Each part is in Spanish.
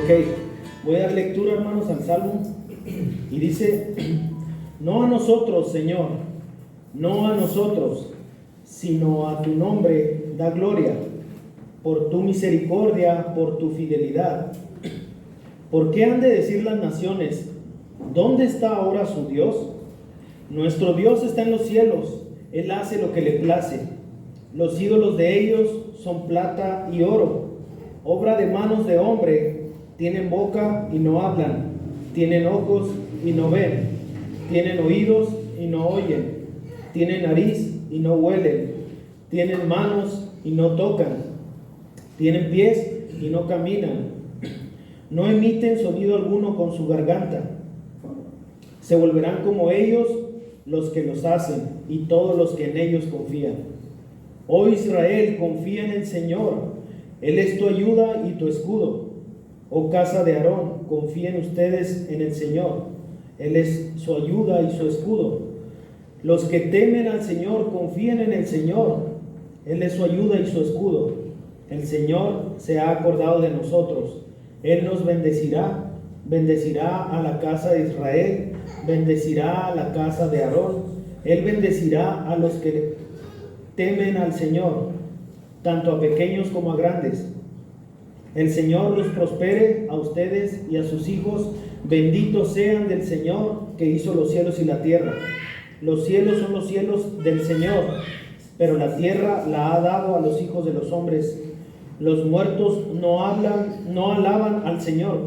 Ok, voy a dar lectura, hermanos, al Salmo. Y dice: no a nosotros, Señor, no a nosotros, sino a tu nombre da gloria, por tu misericordia, por tu fidelidad. ¿Por qué han de decir las naciones: ¿dónde está ahora su Dios? Nuestro Dios está en los cielos, Él hace lo que le place. Los ídolos de ellos son plata y oro, obra de manos de hombre. Tienen boca y no hablan, tienen ojos y no ven, tienen oídos y no oyen, tienen nariz y no huelen, tienen manos y no tocan, tienen pies y no caminan, no emiten sonido alguno con su garganta. Se volverán como ellos los que los hacen y todos los que en ellos confían. Oh Israel, confía en el Señor, Él es tu ayuda y tu escudo. Oh casa de Aarón, confíen ustedes en el Señor, Él es su ayuda y su escudo. Los que temen al Señor, confíen en el Señor, Él es su ayuda y su escudo. El Señor se ha acordado de nosotros, Él nos bendecirá, bendecirá a la casa de Israel, bendecirá a la casa de Aarón. Él bendecirá a los que temen al Señor, tanto a pequeños como a grandes. El Señor los prospere a ustedes y a sus hijos. Benditos sean del Señor que hizo los cielos y la tierra. Los cielos son los cielos del Señor, pero la tierra la ha dado a los hijos de los hombres. Los muertos no alaban al Señor,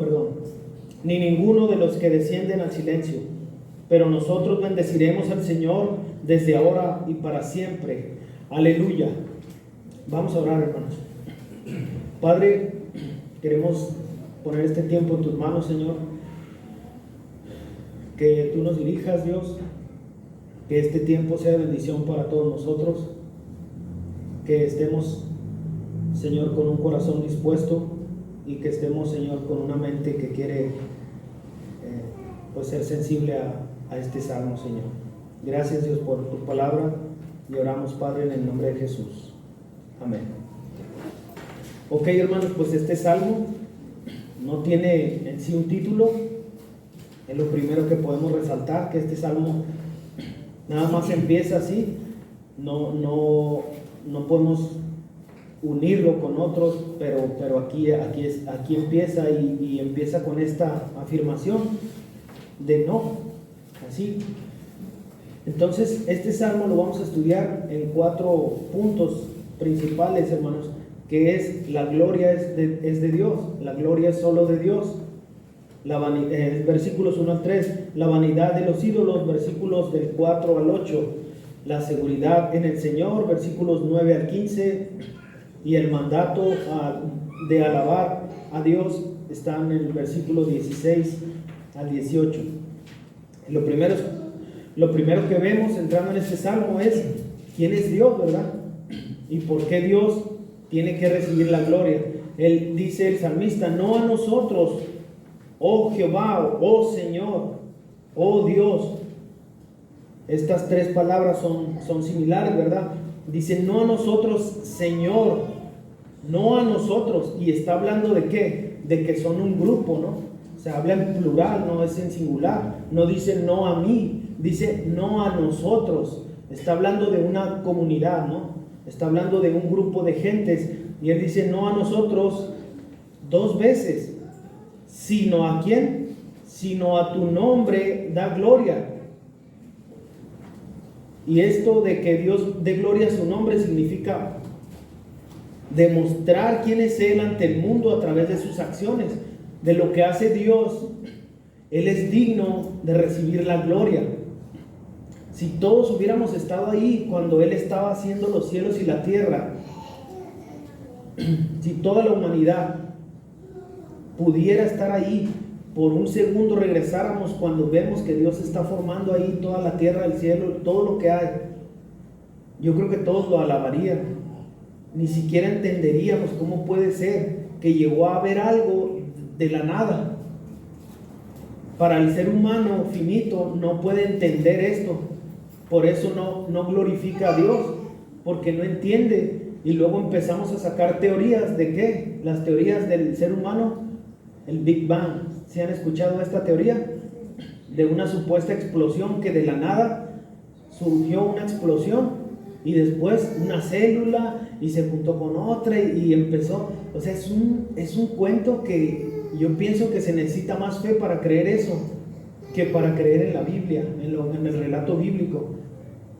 ni ninguno de los que descienden al silencio. Pero nosotros bendeciremos al Señor desde ahora y para siempre. Aleluya. Vamos a orar, hermanos. Padre, queremos poner este tiempo en tus manos, Señor. Que tú nos dirijas, Dios. Que este tiempo sea bendición para todos nosotros. Que estemos, Señor, con un corazón dispuesto y que estemos, Señor, con una mente que quiere pues ser sensible a este salmo, Señor. Gracias, Dios, por tu palabra, y oramos, Padre, en el nombre de Jesús. Amén. Ok, hermanos, pues este salmo no tiene en sí un título. Es lo primero que podemos resaltar, que este salmo nada más empieza así. No podemos unirlo con otros, pero aquí empieza y empieza con esta afirmación de no, así. Entonces, este salmo lo vamos a estudiar en 4 puntos principales, hermanos, que es: la gloria es de Dios, la gloria es solo de Dios. Versículos 1 al 3, la vanidad de los ídolos, versículos del 4 al 8, la seguridad en el Señor, versículos 9 al 15, y el mandato de alabar a Dios está en el versículo 16 al 18. Lo primero que vemos entrando en este salmo es quién es Dios, ¿verdad? Y por qué Dios tiene que recibir la gloria. Él dice, el salmista: no a nosotros, oh Jehová, oh Señor, oh Dios. Estas 3 palabras son similares, ¿verdad? Dice: no a nosotros, Señor, no a nosotros. Y está hablando de ¿qué? De que son un grupo, ¿no? Se habla en plural, no es en singular. No dice no a mí, dice no a nosotros. Está hablando de una comunidad, ¿no? Está hablando de un grupo de gentes. Y él dice no a nosotros 2 veces. ¿Sino a quién? Sino a tu nombre da gloria. Y esto de que Dios dé gloria a su nombre significa demostrar quién es Él ante el mundo a través de sus acciones. De lo que hace Dios, Él es digno de recibir la gloria. Si todos hubiéramos estado ahí cuando Él estaba haciendo los cielos y la tierra, si toda la humanidad pudiera estar ahí, por un segundo regresáramos cuando vemos que Dios está formando ahí toda la tierra, el cielo, todo lo que hay, yo creo que todos lo alabarían. Ni siquiera entenderíamos cómo puede ser que llegó a haber algo de la nada. Para el ser humano finito no puede entender esto. Por eso no glorifica a Dios, porque no entiende. Y luego empezamos a sacar teorías. ¿De qué? Las teorías del ser humano. el Big Bang. ¿Se han escuchado esta teoría? De una supuesta explosión, que de la nada surgió una explosión y después una célula y se juntó con otra y empezó. O sea, es un cuento que yo pienso que se necesita más fe para creer eso que para creer en la Biblia, en el relato bíblico.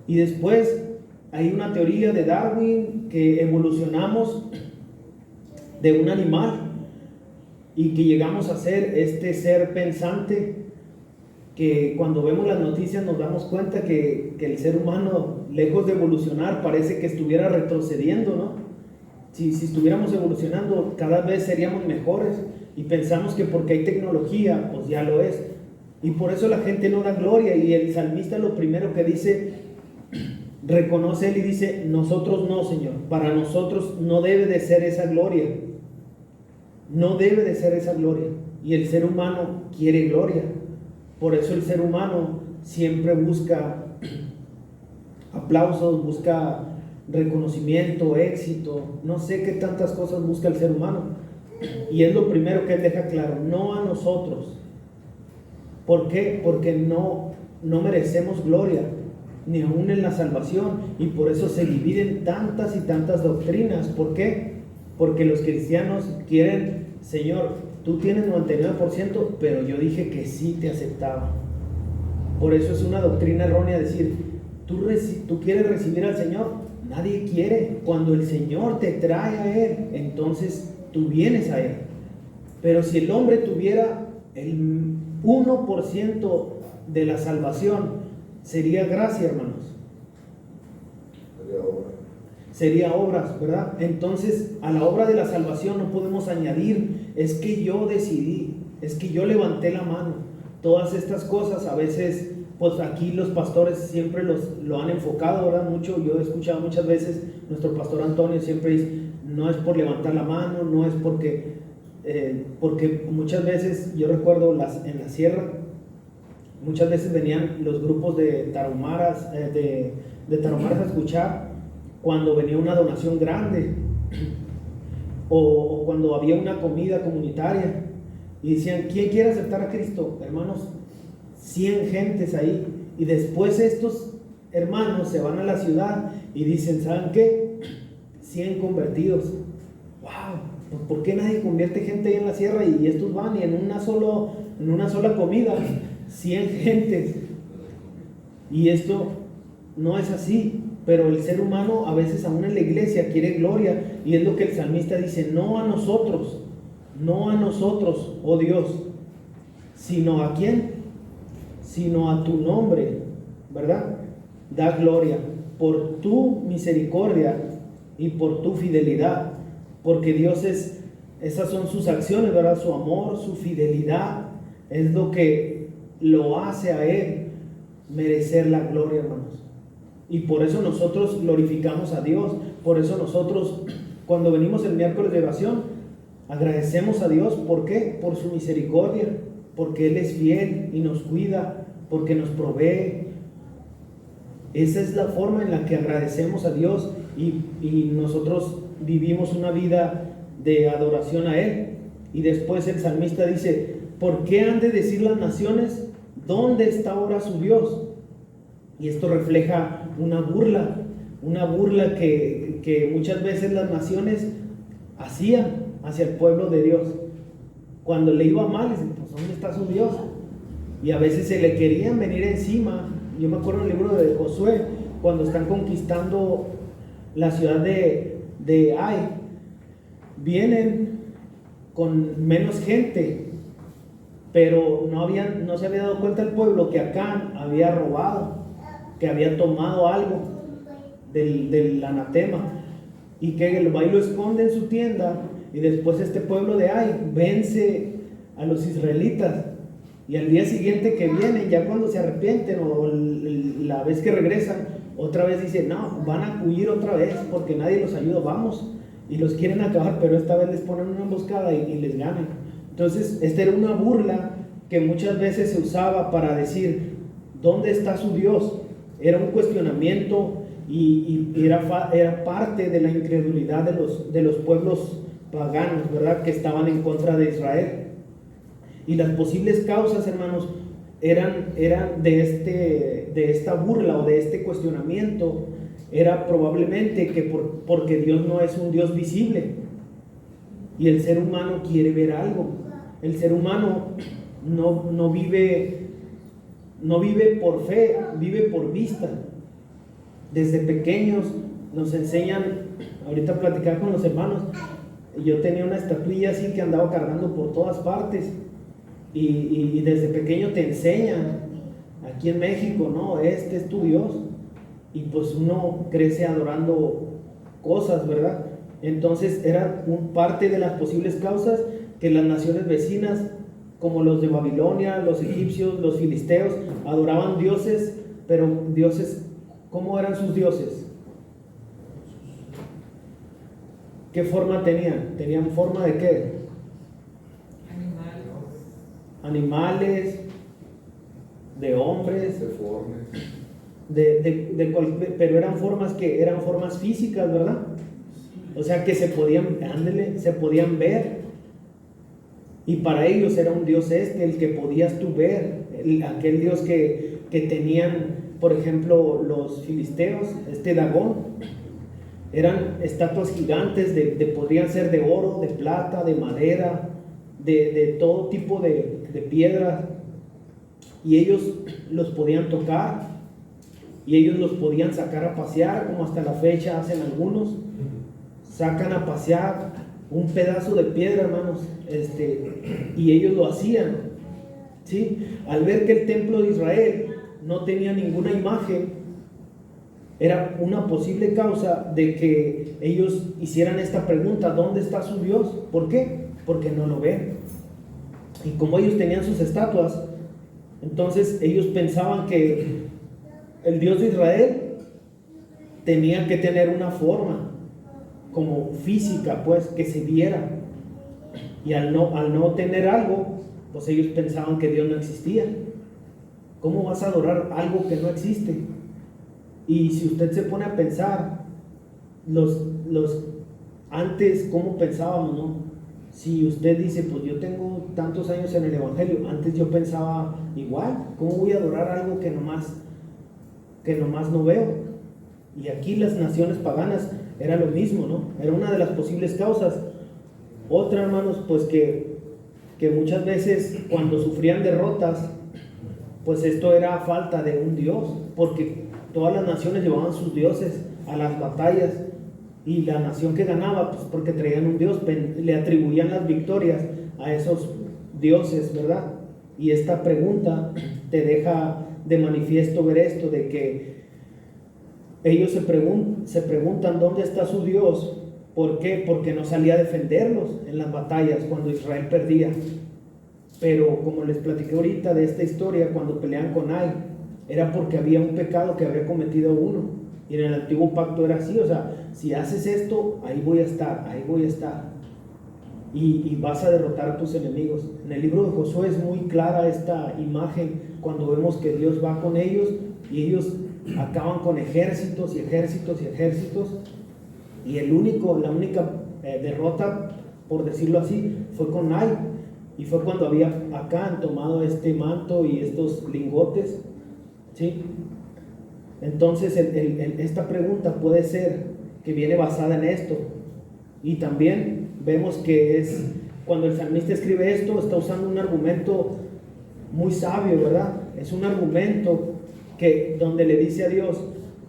Y después hay una teoría de Darwin, que evolucionamos de un animal y que llegamos a ser este ser pensante, que cuando vemos las noticias nos damos cuenta que el ser humano, lejos de evolucionar, parece que estuviera retrocediendo, ¿no? Si estuviéramos evolucionando, cada vez seríamos mejores, y pensamos que porque hay tecnología, pues ya lo es. Y por eso la gente no da gloria, y el salmista lo primero que dice, reconoce él y dice, nosotros no, Señor, para nosotros no debe de ser esa gloria, no debe de ser esa gloria. Y el ser humano quiere gloria. Por eso el ser humano siempre busca aplausos, busca reconocimiento, éxito, no sé qué tantas cosas busca el ser humano. Y es lo primero que él deja claro, no a nosotros. ¿Por qué? Porque no merecemos gloria, ni aún en la salvación, y por eso se dividen tantas y tantas doctrinas. ¿Por qué? Porque los cristianos quieren, Señor, tú tienes 99%, pero yo dije que sí te aceptaba. Por eso es una doctrina errónea decir, tú quieres recibir al Señor. Nadie quiere. Cuando el Señor te trae a Él, entonces tú vienes a Él. Pero si el hombre tuviera el 1% de la salvación, sería gracia, hermanos. Sería obras, ¿verdad? Entonces, a la obra de la salvación no podemos añadir, es que yo decidí, es que yo levanté la mano. Todas estas cosas, a veces, pues aquí los pastores siempre lo han enfocado, ¿verdad? Mucho, yo he escuchado muchas veces, nuestro pastor Antonio siempre dice, no es por levantar la mano, no es porque muchas veces, yo recuerdo en la sierra, muchas veces venían los grupos de tarahumaras, de tarahumaras a escuchar, cuando venía una donación grande o cuando había una comida comunitaria y decían, ¿quién quiere aceptar a Cristo? Hermanos, 100 gentes ahí, y después estos hermanos se van a la ciudad y dicen, ¿saben qué? 100 convertidos. ¡Wow! ¿Por qué nadie convierte gente ahí en la sierra? Y estos van y en una sola comida 100 gentes. Y esto no es así. Pero el ser humano a veces aún en la iglesia quiere gloria, y es lo que el salmista dice, no a nosotros, oh Dios, sino ¿a quién? Sino a tu nombre, ¿verdad? Da gloria por tu misericordia y por tu fidelidad, porque Dios esas son sus acciones, ¿verdad? Su amor, su fidelidad es lo que lo hace a Él merecer la gloria, hermanos. Y por eso nosotros glorificamos a Dios. Por eso nosotros, cuando venimos el miércoles de oración, agradecemos a Dios. ¿Por qué? Por su misericordia, porque Él es fiel y nos cuida, porque nos provee. Esa es la forma en la que agradecemos a Dios, y nosotros vivimos una vida de adoración a Él. Y después el salmista dice, ¿por qué han de decir las naciones, ¿dónde está ahora su Dios? Y esto refleja una burla que muchas veces las naciones hacían hacia el pueblo de Dios. Cuando le iba mal, dicen, pues ¿dónde está su Dios? Y a veces se le querían venir encima. Yo me acuerdo del libro de Josué, cuando están conquistando la ciudad de Ai, vienen con menos gente, pero no se había dado cuenta el pueblo que Acán había robado, que había tomado algo del anatema, y que el va y lo esconde en su tienda. Y después este pueblo de Ai vence a los israelitas, y al día siguiente que vienen, ya cuando se arrepienten o la vez que regresan, otra vez dicen, no, van a huir otra vez porque nadie los ayuda, vamos, y los quieren acabar, pero esta vez les ponen una emboscada y les ganan. Entonces esta era una burla que muchas veces se usaba para decir, ¿dónde está su Dios? Era un cuestionamiento, y era parte de la incredulidad de los pueblos paganos, ¿verdad? Que estaban en contra de Israel. Y las posibles causas, hermanos, eran de esta burla o de este cuestionamiento, era probablemente que porque Dios no es un Dios visible y el ser humano quiere ver algo. El ser humano no vive por fe, vive por vista. Desde pequeños nos enseñan, ahorita platicar con los hermanos, yo tenía una estatuilla así que andaba cargando por todas partes, y desde pequeño te enseñan, aquí en México, no, este es tu Dios, y pues uno crece adorando cosas, ¿verdad? Entonces era parte de las posibles causas que las naciones vecinas, como los de Babilonia, los egipcios, los filisteos, adoraban dioses, pero dioses, ¿cómo eran sus dioses? ¿Qué forma tenían? ¿Tenían forma de qué? Animales, de hombres, pero eran formas físicas, ¿verdad? O sea que se podían ver. Y para ellos era un Dios el que podías tú ver, aquel Dios que tenían, por ejemplo, los filisteos, Dagón. Eran estatuas gigantes, podrían ser de oro, de plata, de madera, de todo tipo de piedras, y ellos los podían tocar, y ellos los podían sacar a pasear, como hasta la fecha hacen algunos. Sacan a pasear un pedazo de piedra, hermanos, y ellos lo hacían, ¿sí? Al ver que el templo de Israel no tenía ninguna imagen, era una posible causa de que ellos hicieran esta pregunta: ¿dónde está su Dios? ¿Por qué? Porque no lo ven. Y como ellos tenían sus estatuas, entonces ellos pensaban que el Dios de Israel tenía que tener una forma como física, pues, que se viera. Y al no tener algo, pues ellos pensaban que Dios no existía. ¿Cómo vas a adorar algo que no existe? Y si usted se pone a pensar, antes, ¿cómo pensábamos, no? Si usted dice, pues yo tengo tantos años en el Evangelio, antes yo pensaba igual, ¿cómo voy a adorar algo que nomás no veo? Y aquí las naciones paganas era lo mismo, ¿no? Era una de las posibles causas. Otra, hermanos, pues que muchas veces cuando sufrían derrotas, pues esto era falta de un Dios, porque todas las naciones llevaban sus dioses a las batallas, y la nación que ganaba, pues porque traían un Dios, le atribuían las victorias a esos dioses, ¿verdad? Y esta pregunta te deja de manifiesto ver esto, de que ellos se preguntan dónde está su Dios. ¿Por qué? Porque no salía a defenderlos en las batallas cuando Israel perdía. Pero como les platiqué ahorita de esta historia, cuando pelean con Ai, era porque había un pecado que había cometido uno. Y en el antiguo pacto era así, o sea, si haces esto, ahí voy a estar. Y vas a derrotar a tus enemigos. En el libro de Josué es muy clara esta imagen, cuando vemos que Dios va con ellos, y ellos acaban con ejércitos y ejércitos y ejércitos. Y la única derrota, por decirlo así, fue con Ai. Y fue cuando han tomado este manto y estos lingotes, ¿sí? Entonces esta pregunta puede ser que viene basada en esto. Y también vemos que cuando el salmista escribe esto, está usando un argumento muy sabio, ¿verdad? Es un argumento donde le dice a Dios: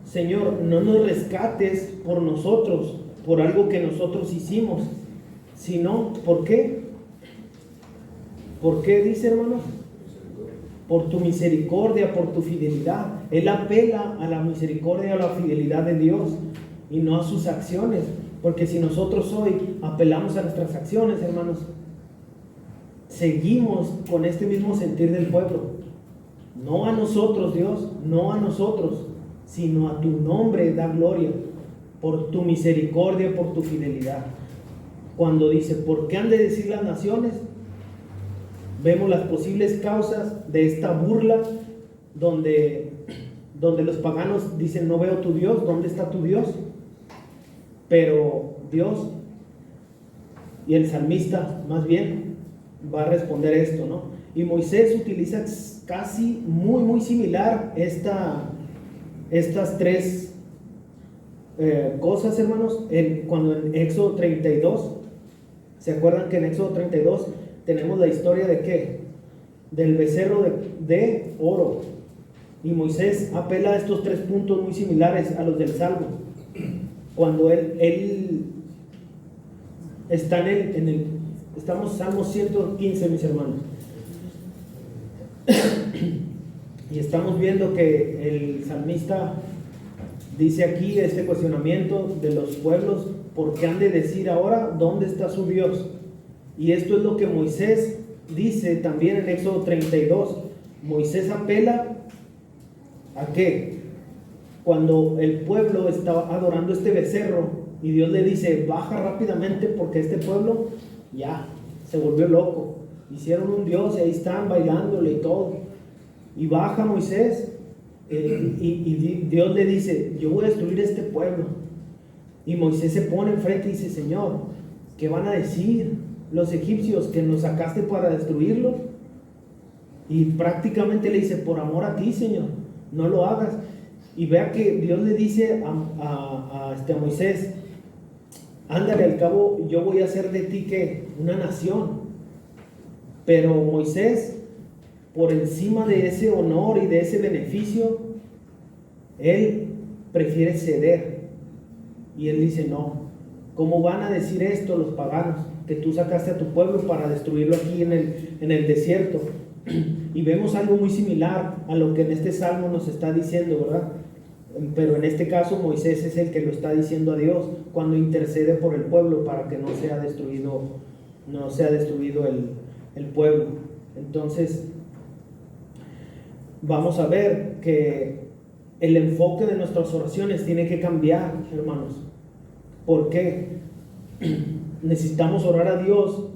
Señor, no nos rescates por nosotros, por algo que nosotros hicimos, sino, ¿por qué? ¿Por qué dice, hermanos? Por tu misericordia, por tu fidelidad. Él apela a la misericordia y a la fidelidad de Dios, y no a sus acciones, porque si nosotros hoy apelamos a nuestras acciones, hermanos, seguimos con este mismo sentir del pueblo. No a nosotros, Dios, no a nosotros, sino a tu nombre da gloria, por tu misericordia, por tu fidelidad. Cuando dice, ¿por qué han de decir las naciones? Vemos las posibles causas de esta burla, donde los paganos dicen: no veo tu Dios, ¿dónde está tu Dios? Pero Dios, y el salmista más bien, va a responder esto, ¿no? Y Moisés utiliza casi muy similar estas tres cosas, hermanos, cuando en Éxodo 32, ¿se acuerdan que en Éxodo 32 tenemos la historia de qué? Del becerro de oro. Y Moisés apela a estos tres puntos muy similares a los del Salmo. Cuando él está estamos en Salmo 115, mis hermanos. Y estamos viendo que el salmista dice aquí este cuestionamiento de los pueblos: ¿por qué han de decir ahora dónde está su Dios? Y esto es lo que Moisés dice también en Éxodo 32. Moisés apela ¿a qué? Cuando el pueblo estaba adorando este becerro y Dios le dice: baja rápidamente porque este pueblo ya se volvió loco, hicieron un Dios y ahí están bailándole y todo. Y baja Moisés y Dios le dice: yo voy a destruir este pueblo. Y Moisés se pone enfrente y dice: Señor, ¿qué van a decir los egipcios? ¿Que nos sacaste para destruirlos? Y prácticamente le dice: por amor a ti, Señor, no lo hagas. Y vea que Dios le dice a Moisés: ándale, al cabo yo voy a hacer de ti que una nación. Pero Moisés, por encima de ese honor y de ese beneficio, él prefiere ceder. Y él dice: no, ¿cómo van a decir esto los paganos? Que tú sacaste a tu pueblo para destruirlo aquí en el desierto. Y vemos algo muy similar a lo que en este salmo nos está diciendo, ¿verdad? Pero en este caso Moisés es el que lo está diciendo a Dios cuando intercede por el pueblo para que no sea destruido el pueblo. Entonces vamos a ver que el enfoque de nuestras oraciones tiene que cambiar, hermanos. ¿Por qué? Necesitamos orar a Dios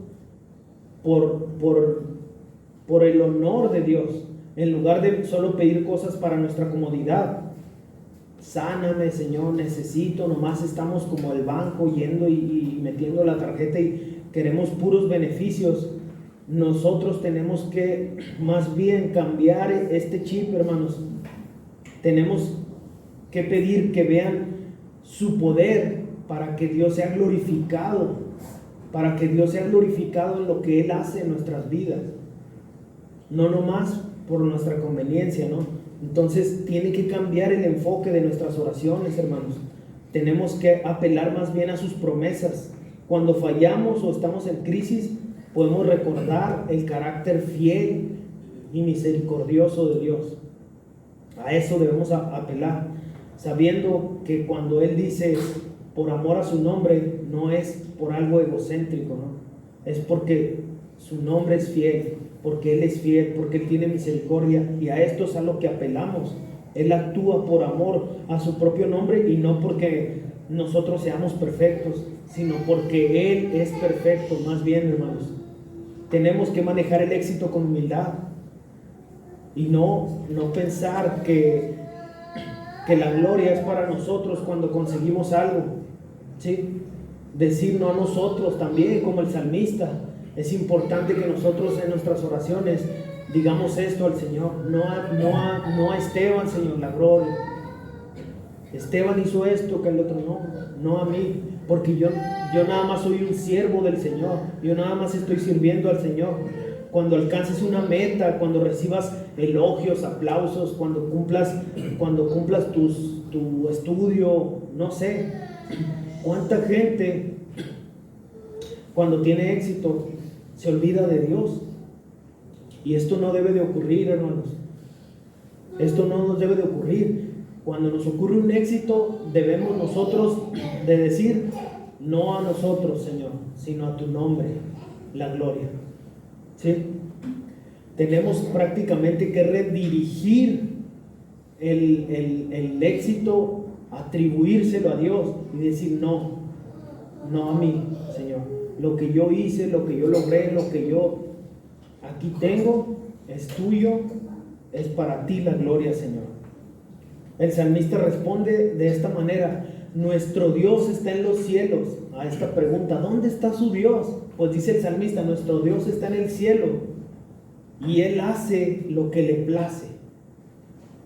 por el honor de Dios, en lugar de solo pedir cosas para nuestra comodidad. Sáname, Señor, necesito. Nomás estamos como el banco yendo y metiendo la tarjeta y queremos puros beneficios. Nosotros tenemos que más bien cambiar este chip, hermanos. Tenemos que pedir que vean su poder para que Dios sea glorificado, para que Dios sea glorificado en lo que Él hace en nuestras vidas, no nomás por nuestra conveniencia, ¿no? Entonces tiene que cambiar el enfoque de nuestras oraciones, hermanos. Tenemos que apelar más bien a sus promesas. Cuando fallamos o estamos en crisis, podemos recordar el carácter fiel y misericordioso de Dios. A eso debemos apelar, sabiendo que cuando Él dice por amor a su nombre, no es por algo egocéntrico, ¿no? Es porque su nombre es fiel, porque Él es fiel, porque Él tiene misericordia, y a esto es a lo que apelamos. Él actúa por amor a su propio nombre y no porque nosotros seamos perfectos, sino porque Él es perfecto. Más bien, hermanos, tenemos que manejar el éxito con humildad y no pensar que la gloria es para nosotros cuando conseguimos algo, ¿sí? Decir no a nosotros también, como el salmista. Es importante que nosotros en nuestras oraciones digamos esto al Señor: no a Esteban, Señor, la gloria. Esteban hizo esto, que el otro no a mí, porque yo nada más soy un siervo del Señor, yo nada más estoy sirviendo al Señor. Cuando alcances una meta, cuando recibas elogios, aplausos, cuando cumplas tu estudio, no sé, cuánta gente cuando tiene éxito se olvida de Dios. Y esto no debe de ocurrir, hermanos. Esto no nos debe de ocurrir. Cuando nos ocurre un éxito, debemos nosotros de decir: no a nosotros, Señor, sino a tu nombre, la gloria. ¿Sí? Tenemos prácticamente que redirigir el éxito, atribuírselo a Dios y decir: no a mí, Señor. Lo que yo hice, lo que yo logré, lo que yo aquí tengo es tuyo, es para ti la gloria, Señor. El salmista responde de esta manera: nuestro Dios está en los cielos. A esta pregunta, ¿dónde está su Dios? Pues dice el salmista, nuestro Dios está en el cielo y Él hace lo que le place.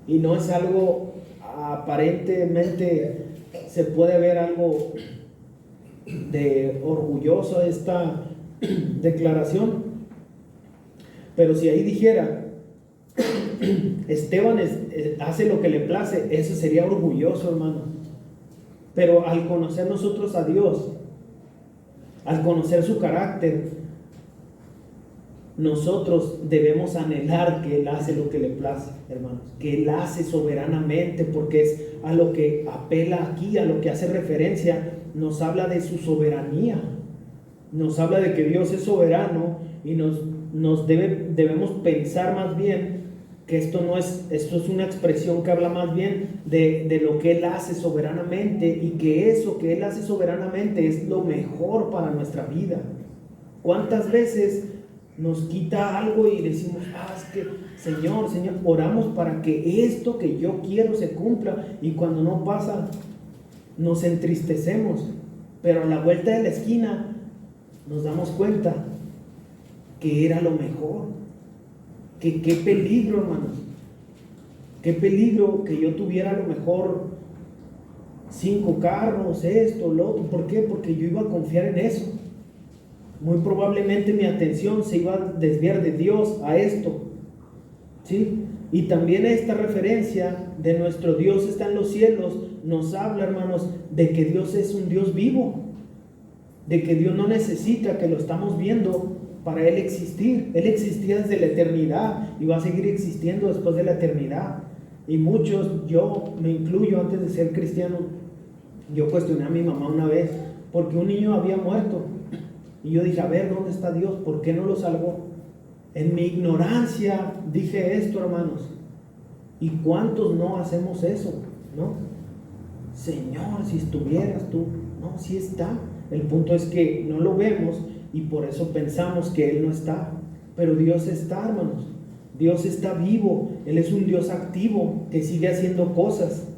Y no es algo, aparentemente se puede ver algo de orgulloso esta declaración, pero si ahí dijera Esteban hace lo que le place, eso sería orgulloso, hermano. Pero al conocer nosotros a Dios, al conocer su carácter, nosotros debemos anhelar que Él hace lo que le place, hermanos, que Él hace soberanamente, porque es a lo que apela aquí, a lo que hace referencia. Nos habla de su soberanía, nos habla de que Dios es soberano, y debemos pensar más bien que esto es una expresión que habla más bien de lo que Él hace soberanamente, y que eso que Él hace soberanamente es lo mejor para nuestra vida. ¿Cuántas veces nos quita algo y decimos, es que Señor, oramos para que esto que yo quiero se cumpla, y cuando no pasa nos entristecemos, pero a la vuelta de la esquina nos damos cuenta que era lo mejor? Qué peligro, hermanos, qué peligro que yo tuviera a lo mejor 5 carros, esto, lo otro. ¿Por qué? Porque yo iba a confiar en eso. Muy probablemente mi atención se iba a desviar de Dios a esto, ¿sí? Y también esta referencia de nuestro Dios está en los cielos nos habla, hermanos, de que Dios es un Dios vivo, de que Dios no necesita que lo estamos viendo para Él existir. Él existía desde la eternidad y va a seguir existiendo después de la eternidad. Y muchos, yo me incluyo, antes de ser cristiano, yo cuestioné a mi mamá una vez porque un niño había muerto, y yo dije, a ver, ¿dónde está Dios? ¿Por qué no lo salvó? En mi ignorancia dije esto, hermanos. ¿Y cuántos no hacemos eso? ¿No? Señor, si estuvieras tú. No, sí está. El punto es que no lo vemos y por eso pensamos que Él no está. Pero Dios está, hermanos. Dios está vivo. Él es un Dios activo que sigue haciendo cosas,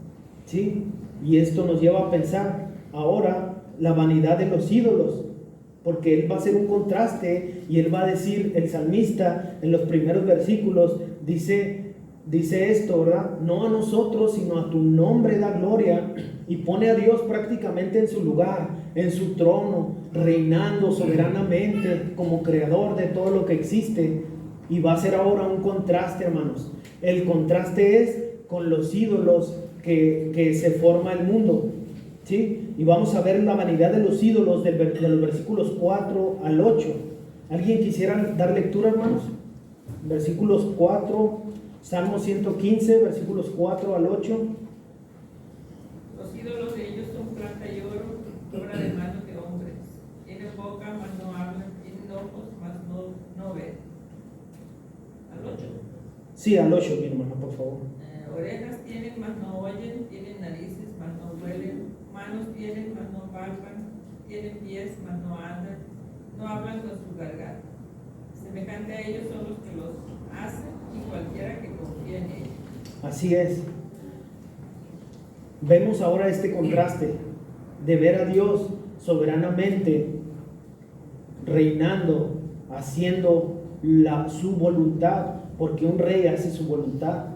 ¿sí? Y esto nos lleva a pensar ahora la vanidad de los ídolos, porque Él va a hacer un contraste y Él va a decir, el salmista en los primeros versículos dice esto, ¿verdad? No a nosotros, sino a tu nombre da gloria, y pone a Dios prácticamente en su lugar, en su trono, reinando soberanamente como creador de todo lo que existe. Y va a ser ahora un contraste, hermanos. El contraste es con los ídolos que se forma el mundo, ¿sí? Y vamos a ver la vanidad de los ídolos de los versículos 4 al 8. ¿Alguien quisiera dar lectura, hermanos? Versículos 4, Salmo 115, versículos 4 al 8. Los ídolos de ellos son plata y oro, obra de manos de hombres. Tienen boca, mas no hablan; tienen ojos, mas no ven. Al 8. Sí, al 8, mi hermano, por favor. Orejas tienen, mas no oyen; tienen narices, mas no huelen; manos tienen, mas no palpan; tienen pies, mas no andan; no hablan con su garganta. Semejante a ellos son los que los hacen, y cualquiera que confíe en ellos. Así es. Vemos ahora este contraste de ver a Dios soberanamente reinando, haciendo su voluntad, porque un rey hace su voluntad.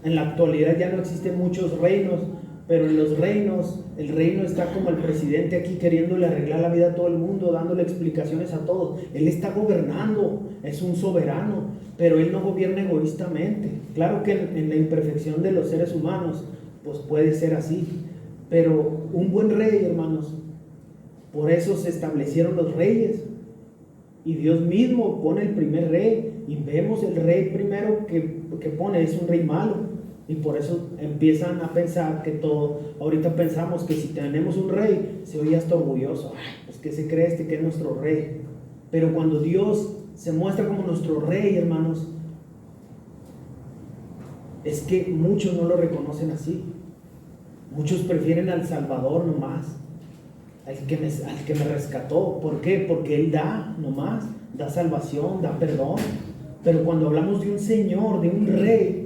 En la actualidad ya no existen muchos reinos, pero en los reinos, el reino está como el presidente aquí, queriéndole arreglar la vida a todo el mundo, dándole explicaciones a todos. Él está gobernando, es un soberano, pero Él no gobierna egoístamente. Claro que en la imperfección de los seres humanos, pues puede ser así, pero un buen rey, hermanos, por eso se establecieron los reyes, y Dios mismo pone el primer rey, y vemos el rey primero que pone es un rey malo. Y por eso empiezan a pensar que todo, ahorita pensamos que si tenemos un rey, se oye hasta orgulloso. Pues que se cree que es nuestro rey. Pero cuando Dios se muestra como nuestro rey, hermanos, es que muchos no lo reconocen así. Muchos prefieren al Salvador nomás, al que me rescató. ¿Por qué? Porque Él da nomás, da salvación, da perdón. Pero cuando hablamos de un Señor, de un rey,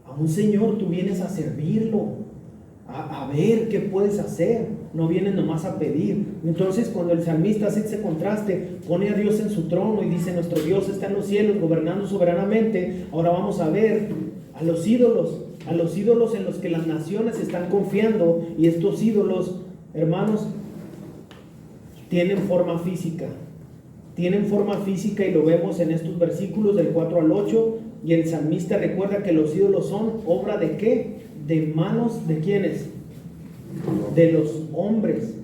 a un Señor tú vienes a servirlo, a ver qué puedes hacer, no vienes nomás a pedir. Entonces cuando el salmista hace ese contraste, pone a Dios en su trono y dice: nuestro Dios está en los cielos gobernando soberanamente. Ahora vamos a ver a los ídolos en los que las naciones están confiando, y estos ídolos, hermanos, tienen forma física, y lo vemos en estos versículos del 4 al 8, y el salmista recuerda que los ídolos son obra ¿de qué? De manos ¿de quiénes? De los hombres.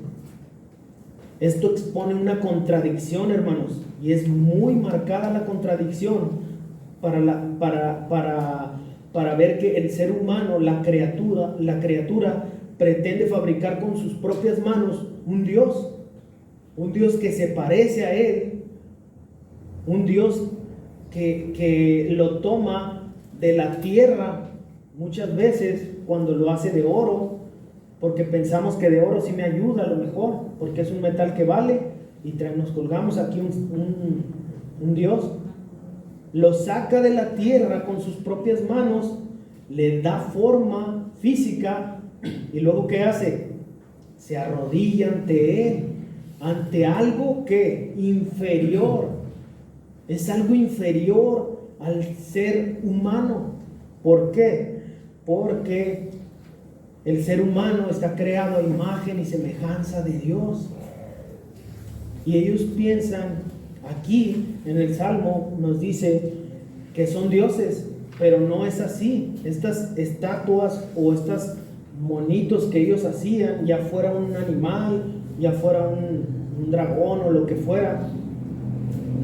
Esto expone una contradicción, hermanos, y es muy marcada la contradicción para ver que el ser humano, la criatura pretende fabricar con sus propias manos un Dios que se parece a él, un Dios que lo toma de la tierra, muchas veces cuando lo hace de oro, porque pensamos que de oro sí me ayuda a lo mejor, porque es un metal que vale, y nos colgamos aquí un Dios. Lo saca de la tierra con sus propias manos, le da forma física, y luego ¿qué hace? Se arrodilla ante él, ante algo que inferior, es algo inferior al ser humano. ¿Por qué? Porque el ser humano está creado a imagen y semejanza de Dios, y ellos piensan, aquí en el Salmo nos dice que son dioses, pero no es así. Estas estatuas o estos monitos que ellos hacían, ya fuera un animal, ya fuera un dragón o lo que fuera,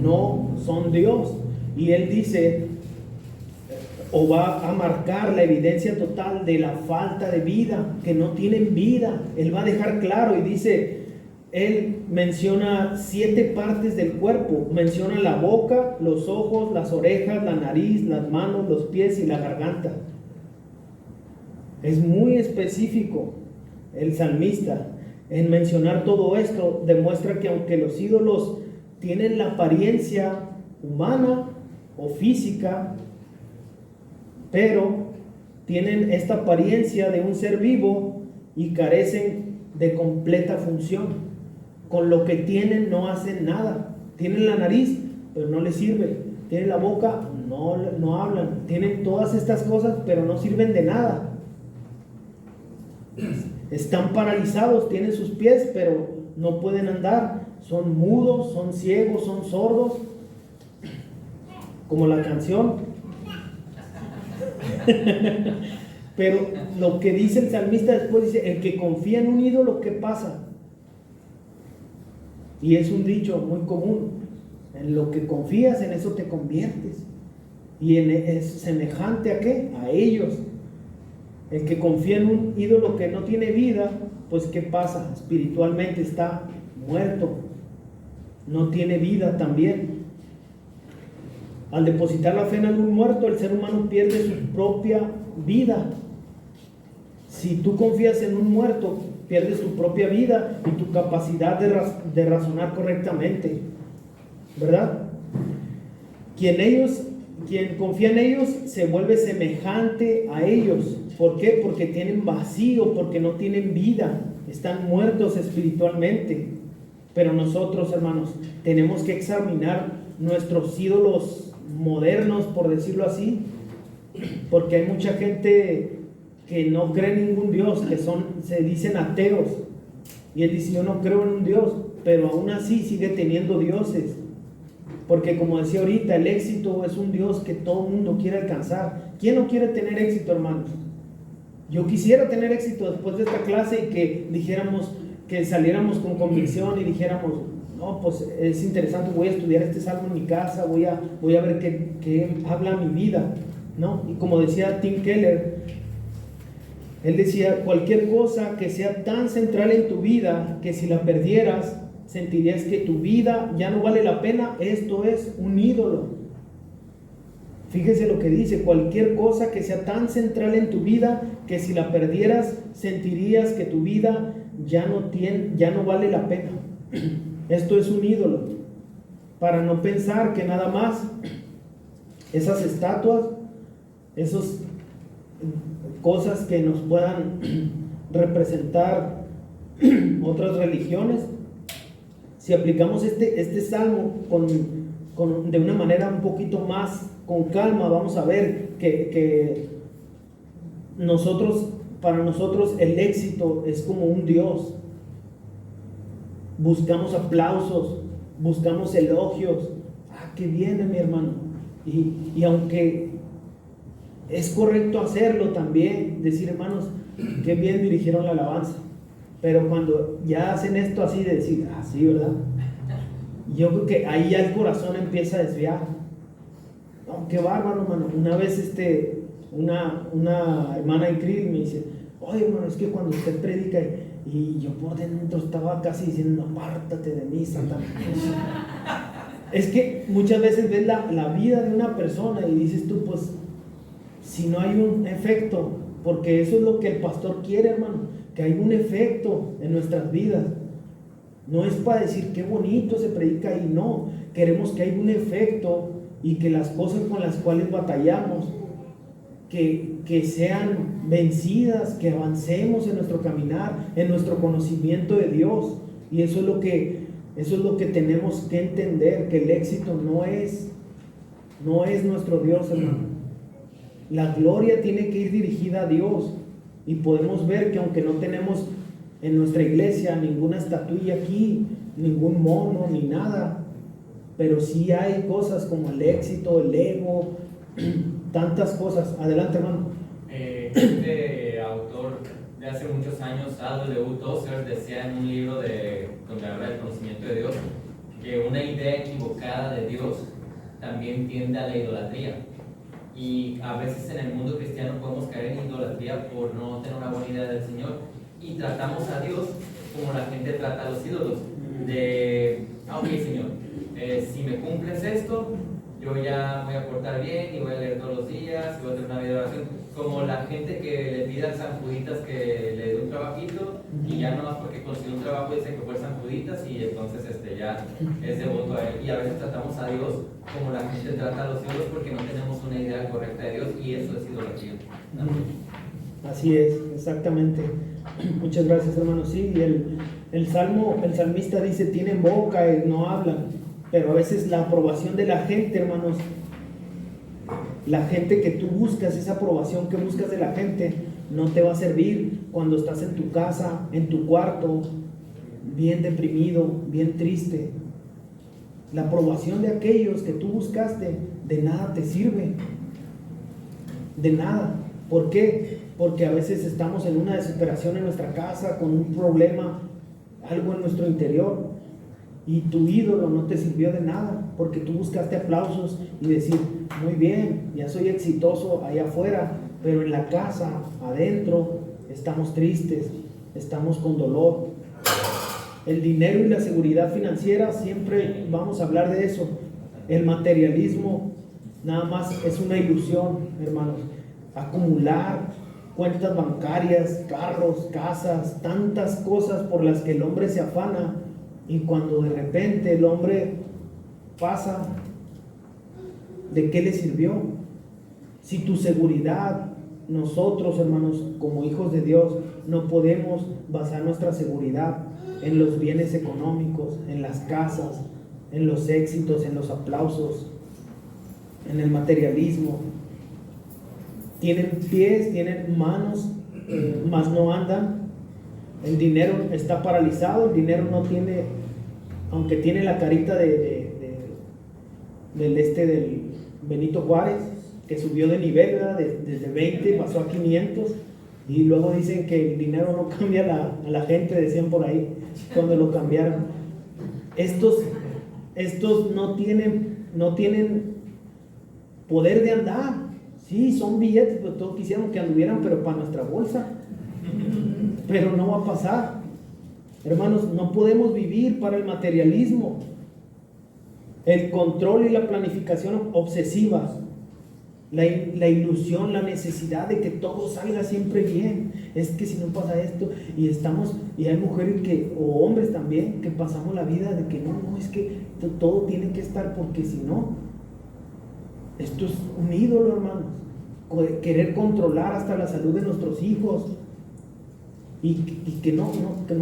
no son Dios. Y él dice, o va a marcar la evidencia total de la falta de vida, que no tienen vida. Él va a dejar claro y dice, él menciona 7 partes del cuerpo, menciona la boca, los ojos, las orejas, la nariz, las manos, los pies y la garganta. Es muy específico el salmista en mencionar todo esto. Demuestra que aunque los ídolos tienen la apariencia humana o física, pero tienen esta apariencia de un ser vivo y carecen de completa función. Con lo que tienen no hacen nada. Tienen la nariz, pero no les sirve. Tienen la boca, no hablan. Tienen todas estas cosas, pero no sirven de nada. Están paralizados, tienen sus pies, pero no pueden andar. Son mudos, son ciegos, son sordos. Como la canción. Pero lo que dice el salmista después dice: el que confía en un ídolo, ¿qué pasa? Y es un dicho muy común: en lo que confías, en eso te conviertes. Y es semejante a ¿qué? A ellos. El que confía en un ídolo que no tiene vida, pues ¿qué pasa? Espiritualmente está muerto, no tiene vida también. Al depositar la fe en algún muerto, el ser humano pierde su propia vida. Si tú confías en un muerto, pierdes tu propia vida y tu capacidad de razonar correctamente, ¿verdad? Quien confía en ellos se vuelve semejante a ellos. ¿Por qué? Porque tienen vacío, porque no tienen vida, están muertos espiritualmente. Pero nosotros, hermanos, tenemos que examinar nuestros ídolos modernos, por decirlo así, porque hay mucha gente que no cree en ningún Dios, se dicen ateos, y él dice: yo no creo en un Dios, pero aún así sigue teniendo dioses, porque como decía ahorita, el éxito es un Dios que todo el mundo quiere alcanzar. ¿Quién no quiere tener éxito, hermanos? Yo quisiera tener éxito después de esta clase y que dijéramos, que saliéramos con convicción y dijéramos: no, pues es interesante, voy a estudiar este salmo en mi casa, voy a ver qué habla mi vida, ¿no? Y como decía Tim Keller, él decía: cualquier cosa que sea tan central en tu vida que si la perdieras sentirías que tu vida ya no vale la pena, esto es un ídolo. Fíjese lo que dice: cualquier cosa que sea tan central en tu vida que si la perdieras sentirías que tu vida ya no vale la pena. Esto es un ídolo. Para no pensar que nada más esas estatuas, esas cosas que nos puedan representar otras religiones. Si aplicamos este salmo de una manera un poquito más con calma, vamos a ver que para nosotros el éxito es como un Dios. Buscamos aplausos, buscamos elogios. Qué bien, mi hermano. Y aunque es correcto hacerlo también, decir, hermanos, qué bien dirigieron la alabanza, pero cuando ya hacen esto así de decir, sí, ¿verdad? Yo creo que ahí ya el corazón empieza a desviar. No, qué bárbaro, hermano. Una vez una hermana en Krill me dice, oye, hermano, es que cuando usted predica, y yo por dentro estaba casi diciendo, apártate de mí, Satanás. Es que muchas veces ves la vida de una persona y dices tú, pues, si no hay un efecto, porque eso es lo que el pastor quiere, hermano, que hay un efecto en nuestras vidas. No es para decir qué bonito se predica y no, queremos que haya un efecto y que las cosas con las cuales batallamos, que sean vencidas, que avancemos en nuestro caminar, en nuestro conocimiento de Dios. Y eso es lo que tenemos que entender, que el éxito no es nuestro Dios, hermano. La gloria tiene que ir dirigida a Dios. Y podemos ver que aunque no tenemos en nuestra iglesia ninguna estatuilla aquí, ningún mono, ni nada, pero sí hay cosas como el éxito, el ego, tantas cosas. Adelante, hermano. Este autor de hace muchos años, A.W. Tozer, decía en un libro donde habla del conocimiento de Dios, que una idea equivocada de Dios también tiende a la idolatría. Y a veces en el mundo cristiano podemos caer en idolatría por no tener una buena idea del Señor, y tratamos a Dios como la gente trata a los ídolos, ok, Señor, si me cumples esto, yo ya voy a portar bien y voy a leer todos los días y voy a tener una vida de oración, como la gente que le pide al San Juditas que le dé un trabajito y ya nomás porque consiguió un trabajo dice que fue San Juditas y entonces ya es devoto a él. Y a veces tratamos a Dios como la gente trata a los ídolos porque no tenemos una idea correcta de Dios, y eso es idolatría. Así es, exactamente. Muchas gracias, hermano. Sí, el salmista dice, tienen boca y no hablan, pero a veces la aprobación de la gente, hermanos, la gente que tú buscas, esa aprobación que buscas de la gente, no te va a servir cuando estás en tu casa, en tu cuarto, bien deprimido, bien triste. La aprobación de aquellos que tú buscaste, de nada te sirve. De nada. ¿Por qué? Porque a veces estamos en una desesperación en nuestra casa, con un problema, algo en nuestro interior, y tu ídolo no te sirvió de nada, porque tú buscaste aplausos y decir, muy bien, ya soy exitoso allá afuera, pero en la casa, adentro, estamos tristes, estamos con dolor. El dinero y la seguridad financiera, siempre vamos a hablar de eso. El materialismo nada más es una ilusión, hermanos. Acumular cuentas bancarias, carros, casas, tantas cosas por las que el hombre se afana, y cuando de repente el hombre pasa, ¿de qué le sirvió? Si tu seguridad, nosotros, hermanos, como hijos de Dios, no podemos basar nuestra seguridad en los bienes económicos, en las casas, en los éxitos, en los aplausos, en el materialismo. Tienen pies, tienen manos, mas no andan. El dinero está paralizado, el dinero no tiene, aunque tiene la carita del Benito Juárez, que subió de nivel, ¿verdad? Desde 20 pasó a 500, y luego dicen que el dinero no cambia a la gente, decían por ahí, cuando lo cambiaron. Estos no tienen poder de andar. Sí, son billetes, pero todos quisiéramos que anduvieran, pero para nuestra bolsa. Pero no va a pasar. Hermanos, no podemos vivir para el materialismo. El control y la planificación obsesiva, la ilusión, la necesidad de que todo salga siempre bien. Es que si no pasa esto, y hay mujeres o hombres también, que pasamos la vida de que no, es que todo tiene que estar, porque si no, esto es un ídolo, hermanos. Querer controlar hasta la salud de nuestros hijos. y que no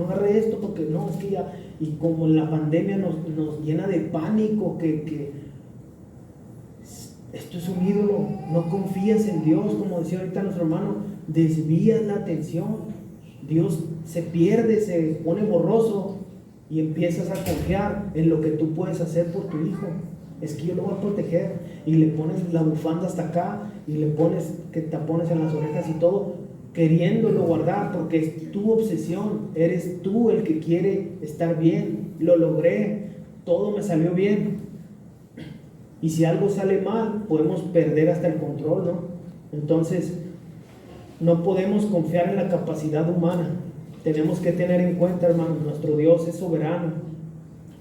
agarre esto porque no, es que ya, y como la pandemia nos llena de pánico, que esto es un ídolo, no confías en Dios, como decía ahorita nuestro hermano, desvías la atención, Dios se pierde, se pone borroso y empiezas a confiar en lo que tú puedes hacer por tu hijo. Es que yo lo voy a proteger, y le pones la bufanda hasta acá y le pones que tapones en las orejas y todo, queriéndolo guardar porque es tu obsesión, eres tú el que quiere estar bien. Lo logré, todo me salió bien, y si algo sale mal podemos perder hasta el control, ¿no? Entonces no podemos confiar en la capacidad humana. Tenemos que tener en cuenta, hermanos, nuestro Dios es soberano,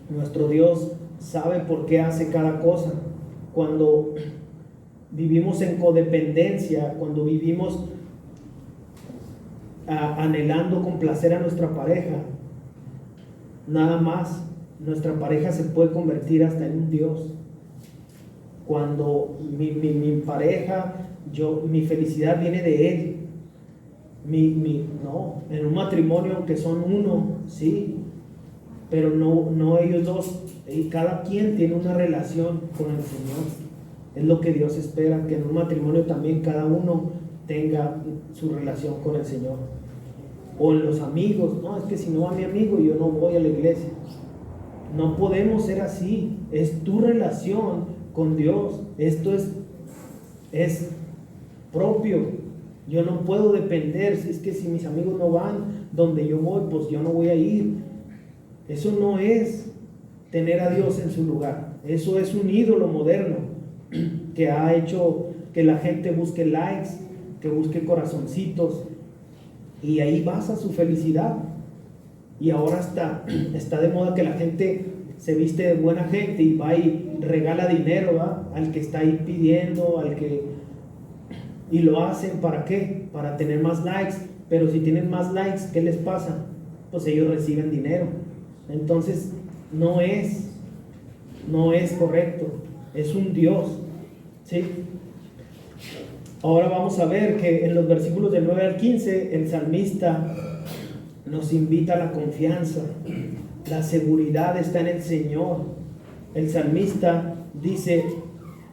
nuestro Dios sabe por qué hace cada cosa. Cuando vivimos en codependencia, cuando vivimos anhelando complacer a nuestra pareja, nada más nuestra pareja se puede convertir hasta en un Dios. Cuando mi pareja, mi felicidad viene de él. No, en un matrimonio, aunque son uno, sí, pero no ellos dos, y cada quien tiene una relación con el Señor. Es lo que Dios espera, que en un matrimonio también cada uno tenga su relación con el Señor. O en los amigos, no, es que si no va mi amigo yo no voy a la iglesia. No podemos ser así, es tu relación con Dios, esto es propio. Yo no puedo depender, si es que si mis amigos no van donde yo voy, pues yo no voy a ir. Eso no es tener a Dios en su lugar. Eso es un ídolo moderno que ha hecho que la gente busque likes, que busque corazoncitos, y ahí basa su felicidad. Y ahora está de moda que la gente se viste de buena gente y va y regala dinero, ¿verdad?, al que está ahí pidiendo, y lo hacen ¿para qué? Para tener más likes. Pero si tienen más likes, ¿qué les pasa? Pues ellos reciben dinero. Entonces no es correcto, es un Dios, ¿sí? Ahora vamos a ver que en los versículos del 9 al 15 el salmista nos invita a la confianza. La seguridad está en el Señor. El salmista dice: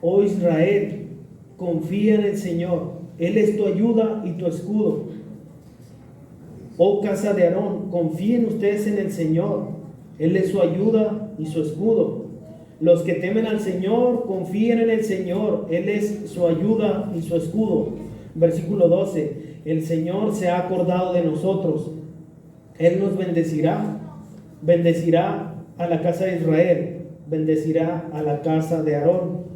oh Israel, confía en el Señor, Él es tu ayuda y tu escudo. Oh casa de Aarón, confíen ustedes en el Señor, Él es su ayuda y su escudo. Los que temen al Señor, confíen en el Señor, Él es su ayuda y su escudo. Versículo 12: el Señor se ha acordado de nosotros, Él nos bendecirá a la casa de Israel, bendecirá a la casa de Aarón.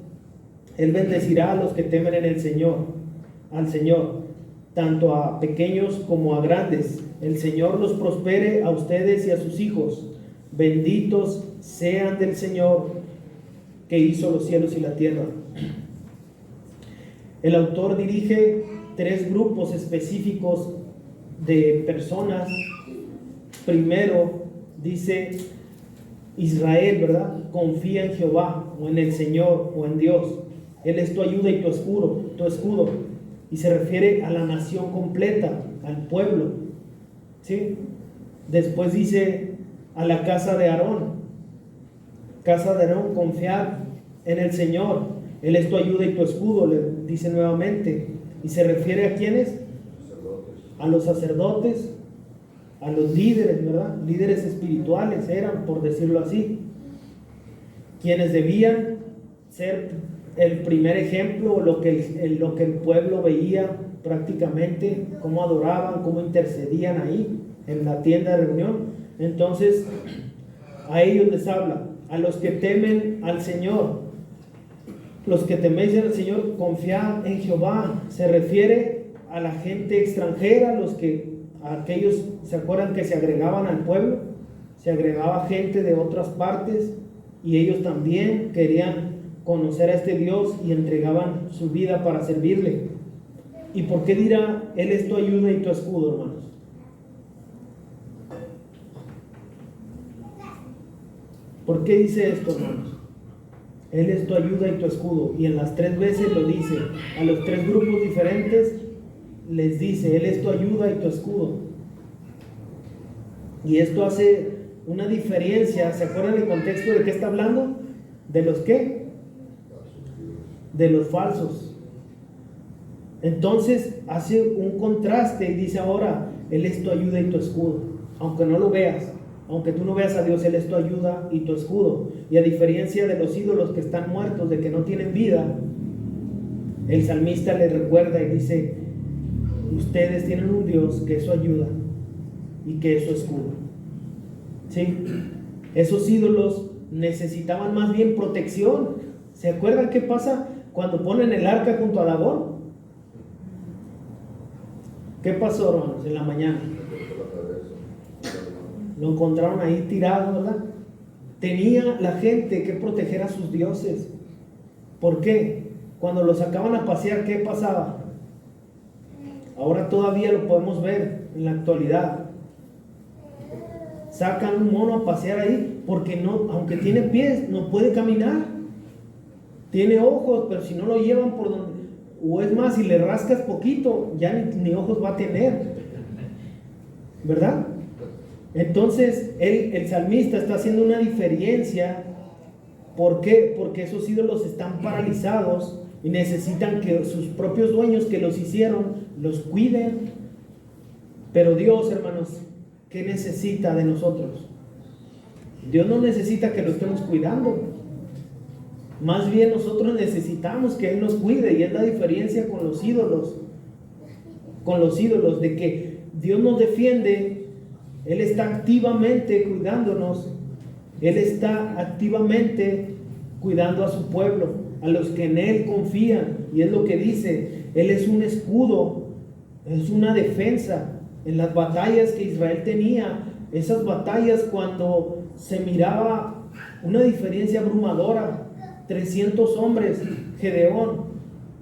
Él bendecirá a los que temen en el Señor, al Señor, tanto a pequeños como a grandes. El Señor los prospere a ustedes y a sus hijos. Benditos sean del Señor que hizo los cielos y la tierra. El autor dirige 3 grupos específicos de personas. Primero dice Israel, ¿verdad? Confía en Jehová, o en el Señor, o en Dios. Él es tu ayuda y tu escudo. Y se refiere a la nación completa, al pueblo, ¿sí? Después dice a la casa de Aarón. Casa de Aarón, confiar en el Señor. Él es tu ayuda y tu escudo, le dice nuevamente. Y se refiere a ¿quiénes? A los sacerdotes, a los líderes, ¿verdad? Líderes espirituales eran, por decirlo así, quienes debían ser el primer ejemplo, lo que el pueblo veía prácticamente, cómo adoraban, cómo intercedían ahí en la tienda de reunión. Entonces a ellos les habla, a los que temen al Señor. Los que teméis al Señor, confiad en Jehová. Se refiere a la gente extranjera, aquellos, ¿se acuerdan que se agregaban al pueblo? Se agregaba gente de otras partes y ellos también querían conocer a este Dios y entregaban su vida para servirle. ¿Y por qué dirá Él es tu ayuda y tu escudo, hermanos? ¿Por qué dice esto, hermanos? Él es tu ayuda y tu escudo. Y en las 3 veces lo dice. A los 3 grupos diferentes les dice: Él es tu ayuda y tu escudo. Y esto hace una diferencia. ¿Se acuerdan el contexto de qué está hablando? ¿De los qué? De los falsos. Entonces hace un contraste y dice ahora, Él es tu ayuda y tu escudo. Aunque no lo veas, aunque tú no veas a Dios, Él es tu ayuda y tu escudo. Y a diferencia de los ídolos que están muertos, de que no tienen vida, el salmista le recuerda y dice, ustedes tienen un Dios que es su ayuda y que es su escudo. ¿Sí? Esos ídolos necesitaban más bien protección. ¿Se acuerdan qué pasa cuando ponen el arca junto a Dagón? ¿Qué pasó, hermanos, en la mañana? Lo encontraron ahí tirado, ¿verdad? Tenía la gente que proteger a sus dioses. ¿Por qué? Cuando los sacaban a pasear, ¿qué pasaba? Ahora todavía lo podemos ver en la actualidad. Sacan un mono a pasear ahí porque no, aunque tiene pies, no puede caminar. Tiene ojos, pero si no lo llevan por donde, o es más, si le rascas poquito, ya ni ojos va a tener, ¿verdad? Entonces el salmista está haciendo una diferencia. ¿Por qué? Porque esos ídolos están paralizados y necesitan que sus propios dueños que los hicieron los cuiden. Pero Dios, hermanos, ¿qué necesita de nosotros? Dios no necesita que lo estemos cuidando. Más bien nosotros necesitamos que Él nos cuide, y es la diferencia con los ídolos. Con los ídolos, de que Dios nos defiende, Él está activamente cuidándonos, Él está activamente cuidando a su pueblo, a los que en Él confían, y es lo que dice, Él es un escudo, es una defensa. En las batallas que Israel tenía, esas batallas cuando se miraba una diferencia abrumadora, 300 hombres, Gedeón,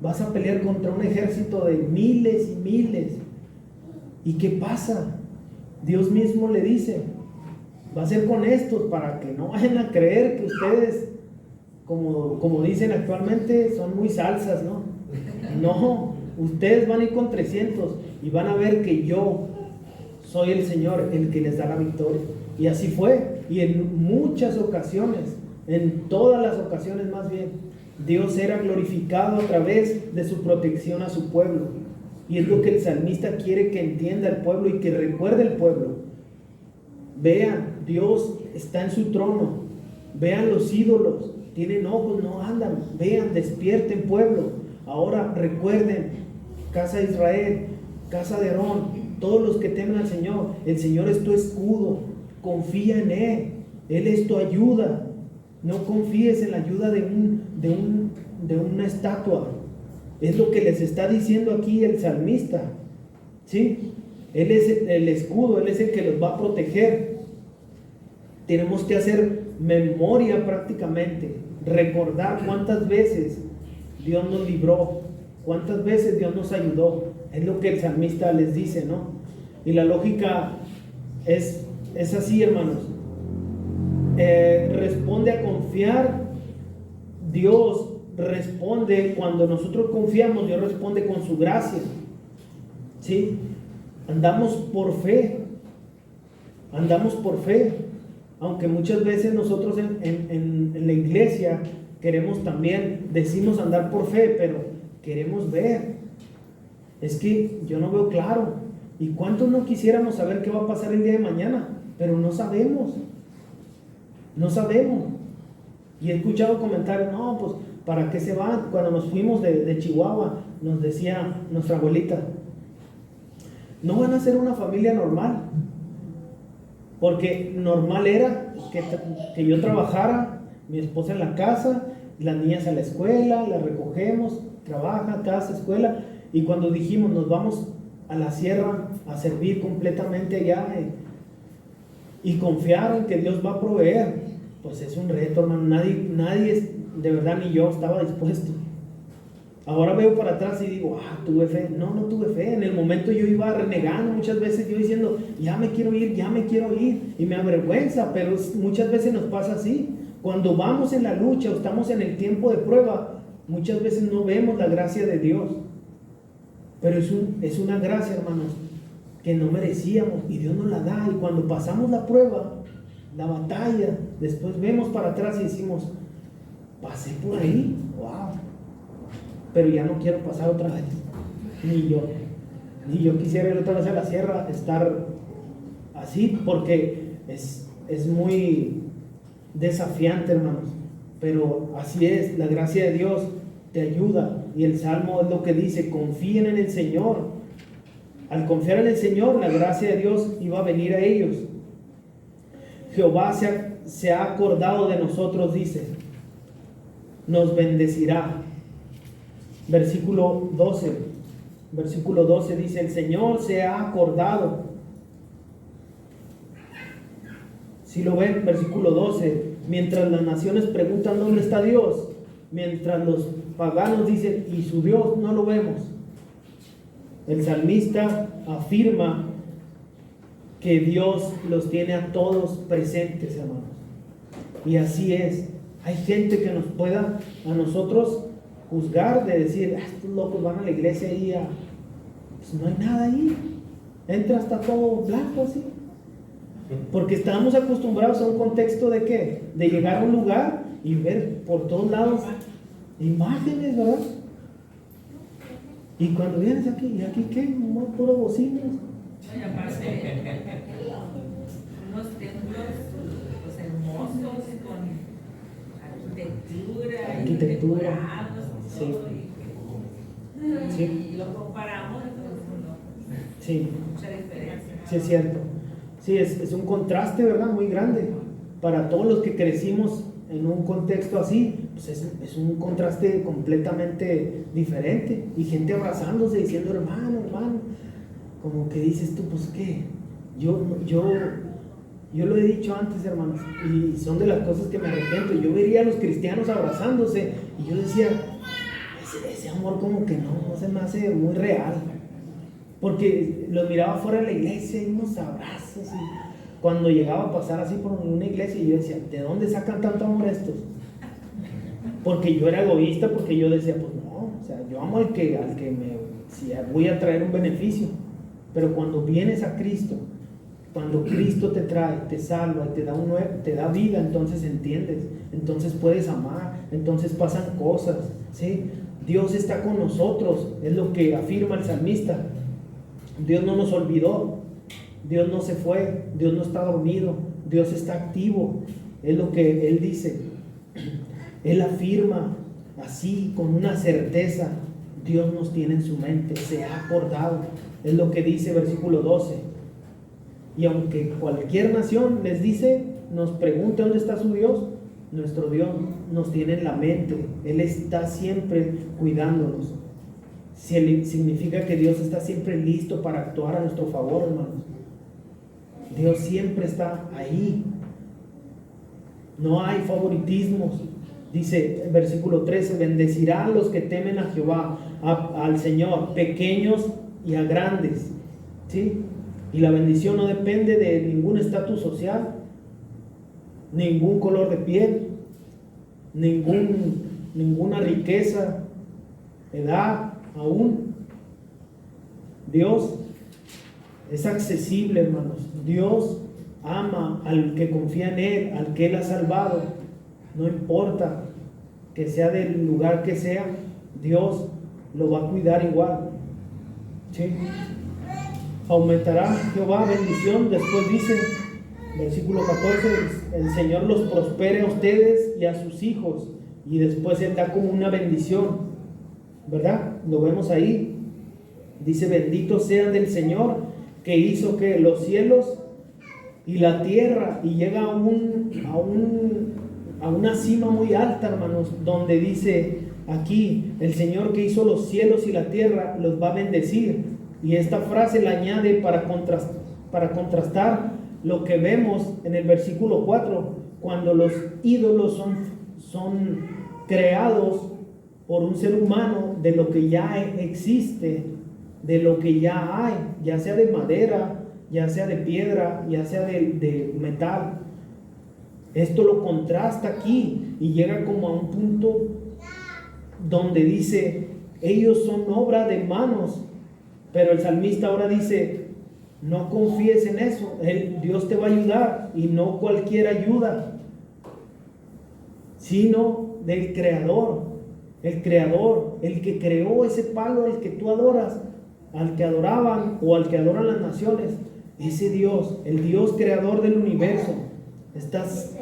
vas a pelear contra un ejército de miles y miles. ¿Y qué pasa? Dios mismo le dice, va a ser con estos, para que no vayan a creer que ustedes, como dicen actualmente, son muy salsas, ¿no? No, ustedes van a ir con 300 y van a ver que yo soy el Señor, el que les da la victoria. Y así fue, y en muchas ocasiones, en todas las ocasiones más bien, Dios era glorificado a través de su protección a su pueblo. Y es lo que el salmista quiere que entienda el pueblo y que recuerde el pueblo. Vean, Dios está en su trono. Vean los ídolos, tienen ojos, no andan. Vean, despierten pueblo. Ahora recuerden, casa de Israel, casa de Aarón, todos los que temen al Señor, el Señor es tu escudo. Confía en Él, Él es tu ayuda. No confíes en la ayuda de una estatua. Es lo que les está diciendo aquí el salmista. ¿Sí? Él es el escudo, Él es el que los va a proteger. Tenemos que hacer memoria prácticamente, recordar cuántas veces Dios nos libró, cuántas veces Dios nos ayudó. Es lo que el salmista les dice, ¿no? Y la lógica es así, hermanos. Responde a confiar. Dios responde cuando nosotros confiamos. Dios responde con su gracia. ¿Sí? Andamos por fe. Andamos por fe. Aunque muchas veces nosotros en la iglesia queremos también, decimos andar por fe, pero queremos ver. Es que yo no veo claro. ¿Y cuántos no quisiéramos saber qué va a pasar el día de mañana? Pero no sabemos. No sabemos. Y he escuchado comentarios, no, pues, ¿para qué se van? Cuando nos fuimos de Chihuahua, nos decía nuestra abuelita, no van a ser una familia normal. Porque normal era que yo trabajara, mi esposa en la casa, las niñas a la escuela, las recogemos, trabaja, casa, escuela. Y cuando dijimos, nos vamos a la sierra a servir completamente allá, y confiar en que Dios va a proveer, pues es un reto, hermano. Nadie, de verdad, ni yo estaba dispuesto. Ahora veo para atrás y digo, tuve fe. No tuve fe. En el momento yo iba renegando, muchas veces yo diciendo, ya me quiero ir, y me avergüenza, pero muchas veces nos pasa así. Cuando vamos en la lucha o estamos en el tiempo de prueba, muchas veces no vemos la gracia de Dios. Pero es una gracia, hermanos, que no merecíamos, y Dios nos la da. Y cuando pasamos la prueba, la batalla, después vemos para atrás y decimos, pasé por ahí, wow, pero ya no quiero pasar otra vez, ni yo quisiera ir otra vez a la sierra, estar así, porque es muy desafiante, hermanos, pero así es, la gracia de Dios te ayuda. Y el Salmo es lo que dice, confíen en el Señor. Al confiar en el Señor, la gracia de Dios iba a venir a ellos. Jehová se ha acordado de nosotros, dice, nos bendecirá. Versículo 12 dice, el Señor se ha acordado. Si lo ven, versículo 12, mientras las naciones preguntan dónde está Dios, mientras los paganos dicen, ¿y su Dios? No lo vemos. El salmista afirma que Dios los tiene a todos presentes, hermanos. Y así es. Hay gente que nos pueda a nosotros juzgar, de decir, estos locos van a la iglesia y pues no hay nada ahí. Entra hasta todo blanco así. Porque estamos acostumbrados a un contexto de ¿qué? De llegar a un lugar y ver por todos lados imágenes, ¿verdad? Y cuando vienes aquí, ¿y aquí qué? Puro bocinas. Y aparte, unos templos pues, hermosos, con arquitectura, decorados, sí. Todo, Sí. y lo comparamos, entonces Sí. mucha diferencia. Sí, es cierto. Sí, es un contraste, ¿verdad? Muy grande. Para todos los que crecimos en un contexto así, pues es un contraste completamente diferente. Y gente abrazándose, diciendo, hermano, hermano. Como que dices tú, pues qué. Yo lo he dicho antes, hermanos, y son de las cosas que me arrepiento. Yo veía a los cristianos abrazándose y yo decía, ese amor como que no se me hace muy real. Porque los miraba fuera de la iglesia y unos abrazos. Y cuando llegaba a pasar así por una iglesia, yo decía, ¿de dónde sacan tanto amor estos? Porque yo era egoísta, porque yo decía, pues no, o sea, yo amo al que si voy a traer un beneficio. Pero cuando vienes a Cristo, cuando Cristo te trae, te salva y te da vida, entonces entiendes, entonces puedes amar, entonces pasan cosas, ¿sí? Dios está con nosotros, es lo que afirma el salmista. Dios no nos olvidó, Dios no se fue, Dios no está dormido, Dios está activo, es lo que Él dice. Él afirma así, con una certeza, Dios nos tiene en su mente, se ha acordado, es lo que dice versículo 12. Y aunque cualquier nación les dice, nos pregunta dónde está su Dios, nuestro Dios nos tiene en la mente, Él está siempre cuidándonos. Significa que Dios está siempre listo para actuar a nuestro favor, hermanos. Dios siempre está ahí. No hay favoritismos. Dice el versículo 13, bendecirá a los que temen a Jehová, al Señor, pequeños y a grandes. ¿Sí? Y la bendición no depende de ningún estatus social, ningún color de piel, ninguna riqueza, edad, aún. Dios es accesible, hermanos. Dios ama al que confía en Él, al que Él ha salvado. No importa que sea del lugar que sea, Dios lo va a cuidar igual. ¿Sí? Aumentará Jehová bendición. Después dice, versículo 14, el Señor los prospere a ustedes y a sus hijos. Y después Él da como una bendición, ¿verdad? Lo vemos ahí. Dice, benditos sean del Señor, que hizo que los cielos y la tierra, y llega a una cima muy alta, hermanos, donde dice aquí, el Señor que hizo los cielos y la tierra los va a bendecir. Y esta frase la añade para contrastar lo que vemos en el versículo 4, cuando los ídolos son creados por un ser humano de lo que ya existe, de lo que ya hay, ya sea de madera, ya sea de piedra, ya sea de metal. Esto lo contrasta aquí y llega como a un punto donde dice, ellos son obra de manos. Pero el salmista ahora dice, No confíes en eso. Dios te va a ayudar, y no cualquier ayuda, sino del Creador. El Creador, el que creó ese palo al que tú adoras, al que adoraban o al que adoran las naciones. Ese Dios, el Dios creador del universo, estás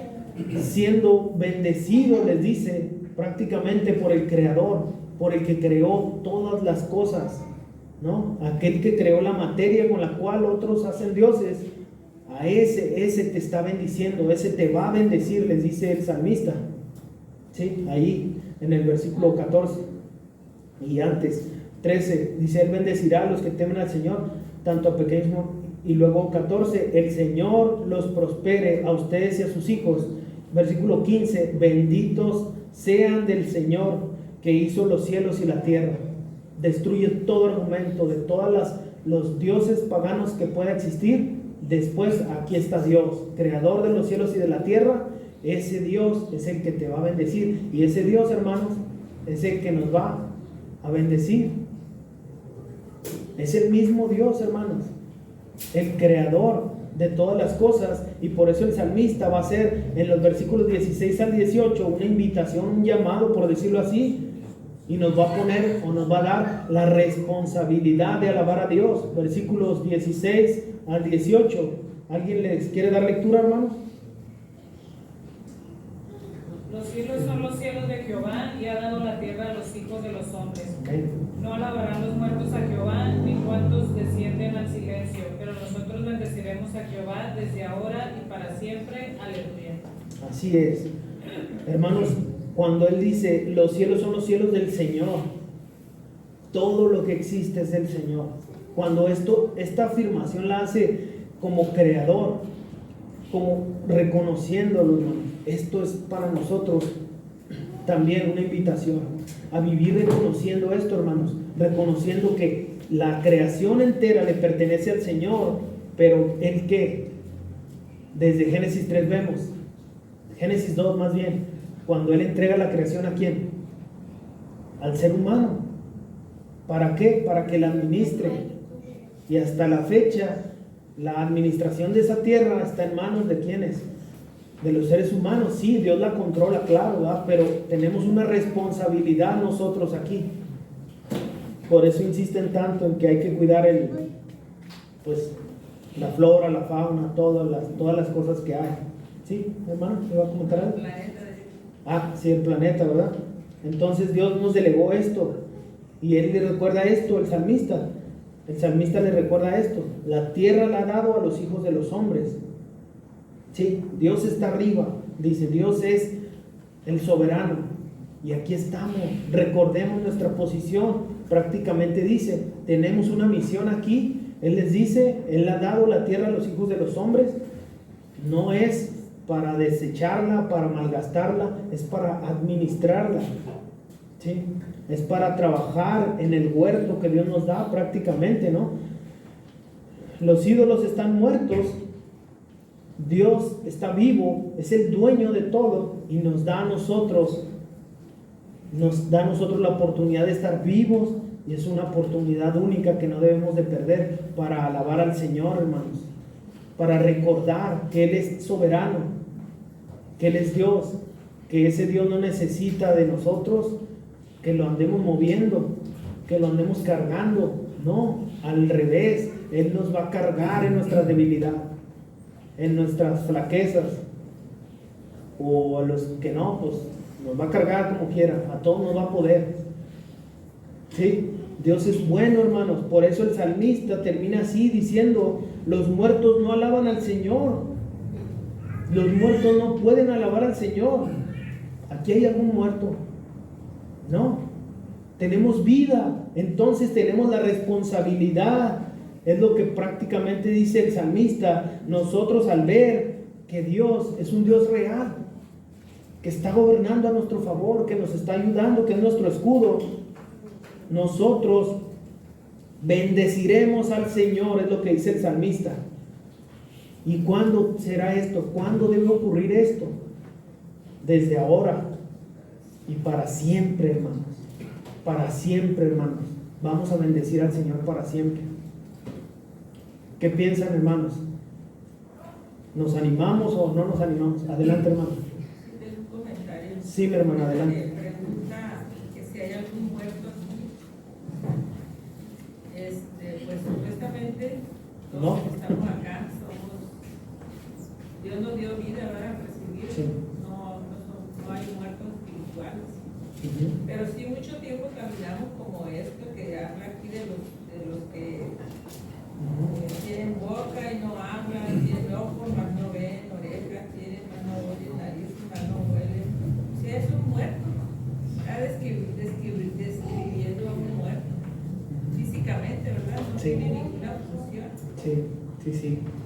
siendo bendecido, les dice, prácticamente por el Creador, por el que creó todas las cosas, ¿no? Aquel que creó la materia con la cual otros hacen dioses. A ese te está bendiciendo, ese te va a bendecir, les dice el salmista, ¿sí? Ahí en el versículo 14 y antes 13 dice: Él bendecirá a los que temen al Señor, tanto a pequeños como... Y luego 14: el Señor los prospere a ustedes y a sus hijos. Versículo 15: benditos sean del Señor, que hizo los cielos y la tierra. Destruye todo argumento de todos los dioses paganos que pueda existir. Después aquí está Dios, creador de los cielos y de la tierra. Ese Dios es el que te va a bendecir, y ese Dios, hermanos, es el que nos va a bendecir. Es el mismo Dios, hermanos, el creador de todas las cosas. Y por eso el salmista va a hacer en los versículos 16 al 18 una invitación, un llamado, por decirlo así, y nos va a poner, o nos va a dar la responsabilidad de alabar a Dios. Versículos 16 al 18. ¿Alguien les quiere dar lectura, hermanos? Los cielos son los cielos de Jehová, y ha dado la tierra a los hijos de los hombres. No alabarán los muertos a Jehová, ni cuantos descienden al silencio, pero nosotros bendeciremos a Jehová desde ahora y para siempre. Aleluya. Así es, hermanos, cuando Él dice los cielos son los cielos del Señor, todo lo que existe es del Señor. Cuando esta afirmación la hace como creador, como reconociéndolo, hermanos, esto es para nosotros también una invitación a vivir reconociendo esto, hermanos, reconociendo que la creación entera le pertenece al Señor, pero ¿el qué? Desde Génesis 3 vemos, Génesis 2 más bien, cuando Él entrega la creación, ¿a quién? Al ser humano. ¿Para qué? Para que la administre. Y hasta la fecha, la administración de esa tierra está en manos de ¿quiénes? De los seres humanos. Sí, Dios la controla, claro, ¿verdad? Pero tenemos una responsabilidad nosotros aquí. Por eso insisten tanto en que hay que cuidar la flora, la fauna, todas las cosas que hay. ¿Sí, hermano? ¿Me va a comentar algo? Sí, el planeta, ¿verdad? Entonces Dios nos delegó esto, y Él le recuerda esto, el salmista. El salmista le recuerda esto: la tierra la ha dado a los hijos de los hombres. Sí, Dios está arriba, dice, Dios es el soberano, y aquí estamos. Recordemos nuestra posición. Prácticamente dice, tenemos una misión aquí. Él les dice, Él ha dado la tierra a los hijos de los hombres. No es para desecharla, para malgastarla, es para administrarla, ¿sí? Es para trabajar en el huerto que Dios nos da prácticamente, ¿no? Los ídolos están muertos, Dios está vivo, es el dueño de todo, y nos da a nosotros la oportunidad de estar vivos, y es una oportunidad única que no debemos de perder para alabar al Señor, hermanos, para recordar que Él es soberano, que Él es Dios, que ese Dios no necesita de nosotros que lo andemos moviendo, que lo andemos cargando. No, al revés, Él nos va a cargar en nuestra debilidad, en nuestras flaquezas, o a los que no, pues nos va a cargar como quiera, a todos nos va a poder. ¿Sí? Dios es bueno, hermanos. Por eso el salmista termina así diciendo: los muertos no alaban al Señor. Los muertos no pueden alabar al Señor. ¿Aquí hay algún muerto? No. Tenemos vida, entonces tenemos la responsabilidad. Es lo que prácticamente dice el salmista. Nosotros, al ver que Dios es un Dios real, que está gobernando a nuestro favor, que nos está ayudando, que es nuestro escudo, nosotros bendeciremos al Señor, es lo que dice el salmista. ¿Y cuándo será esto? ¿Cuándo debe ocurrir esto? Desde ahora y para siempre, hermanos. Para siempre, hermanos. Vamos a bendecir al Señor para siempre. ¿Qué piensan, hermanos? ¿Nos animamos o no nos animamos? Adelante, hermano. Tengo un comentario. Sí, mi hermana, adelante. Pregunta que si hay algún muerto aquí. Pues supuestamente todos No. los que estamos acá somos, Dios nos dio vida, ¿verdad? Recibir, Sí. no hay muertos espirituales. Ujú. Pero sí mucho tiempo caminamos como esto que habla aquí de los que tienen boca y no hablan, tienen ojos, mas no ven, orejas tienen, mas no oyen, nariz, mas no huelen. O sea, es un muerto. Está describiendo a un muerto. Físicamente, ¿verdad? No Sí. tiene ninguna función. Sí,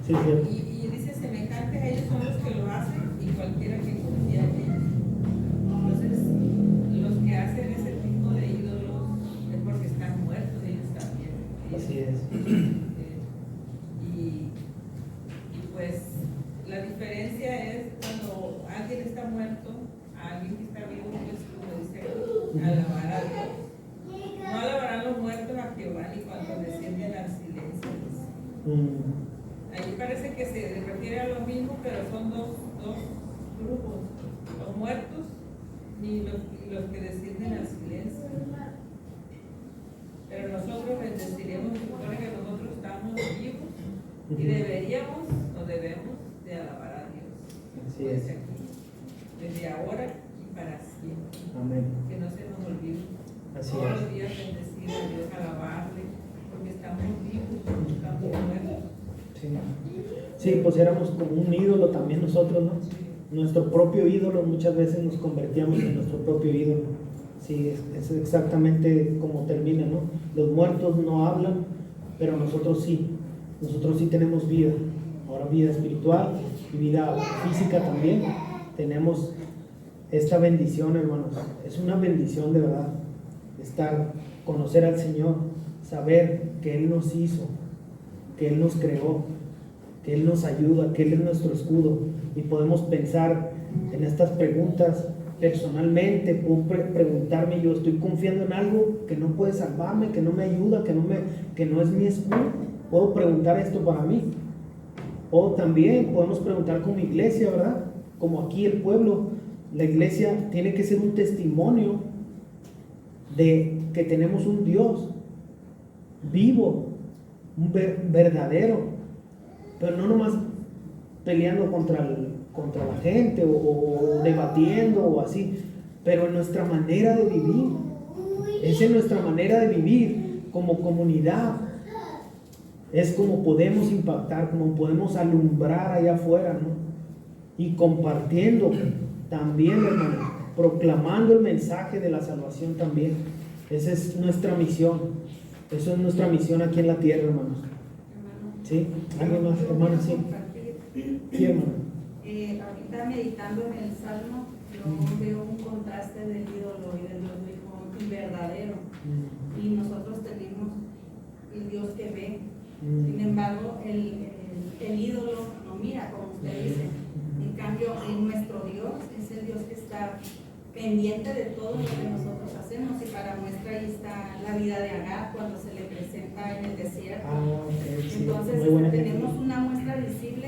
cierto. Y dice, semejantes a ellos son los que lo hacen y cualquiera que confía en ellos. Entonces, los que hacen ese tipo de ídolos es porque están muertos ellos también. Así es. Y pues la diferencia es cuando alguien está muerto, a alguien que está vivo, pues como dice aquí, alabar a Dios. No alabarán los muertos a Jehová ni cuando descienden al silencio. Ahí parece que se refiere a lo mismo, pero son dos grupos, los muertos y los que descienden al silencio. Pero nosotros bendeciremos, supone que nosotros estamos vivos y debemos de alabar a Dios. Así Pues es. aquí, desde ahora y para siempre. Amén. Que no se nos olvide. Así Todos es. los días bendecir a Dios, alabarle, porque estamos vivos, estamos muertos. Sí, pues éramos como un ídolo también nosotros, ¿no? Nuestro propio ídolo, muchas veces nos convertíamos en nuestro propio ídolo. Sí, es exactamente como termina, ¿no? Los muertos no hablan, pero nosotros sí tenemos vida. Ahora vida espiritual y vida física también. Tenemos esta bendición, hermanos. Es una bendición de verdad. Conocer al Señor, saber que Él nos hizo, que Él nos creó, que Él nos ayuda, que Él es nuestro escudo. Y podemos pensar en estas preguntas personalmente. Puedo preguntarme, yo estoy confiando en algo que no puede salvarme, que no me ayuda, que no es mi escudo. Puedo preguntar esto para mí. O también podemos preguntar como iglesia, ¿verdad? Como aquí el pueblo. La iglesia tiene que ser un testimonio de que tenemos un Dios vivo, un verdadero, pero no nomás peleando contra la gente o debatiendo o así, pero en nuestra manera de vivir. Es en nuestra manera de vivir como comunidad. Es como podemos impactar, como podemos alumbrar allá afuera, ¿no? Y compartiendo también, hermano, proclamando el mensaje de la salvación también. Esa es nuestra misión. Eso es nuestra misión aquí en la tierra, hermanos. ¿Sí? ¿Alguien más, hermano? Sí. Sí, hermano. Ahorita meditando en el Salmo, yo veo un contraste del ídolo y del Dios vivo verdadero. Y nosotros tenemos el Dios que ve. Sin embargo, el ídolo no mira, como usted dice. En cambio, nuestro Dios es el Dios que está pendiente de todo lo que nosotros hacemos. Y para muestra ahí está la vida de Agar cuando se le presenta en el desierto. Sí. Entonces tenemos una muestra visible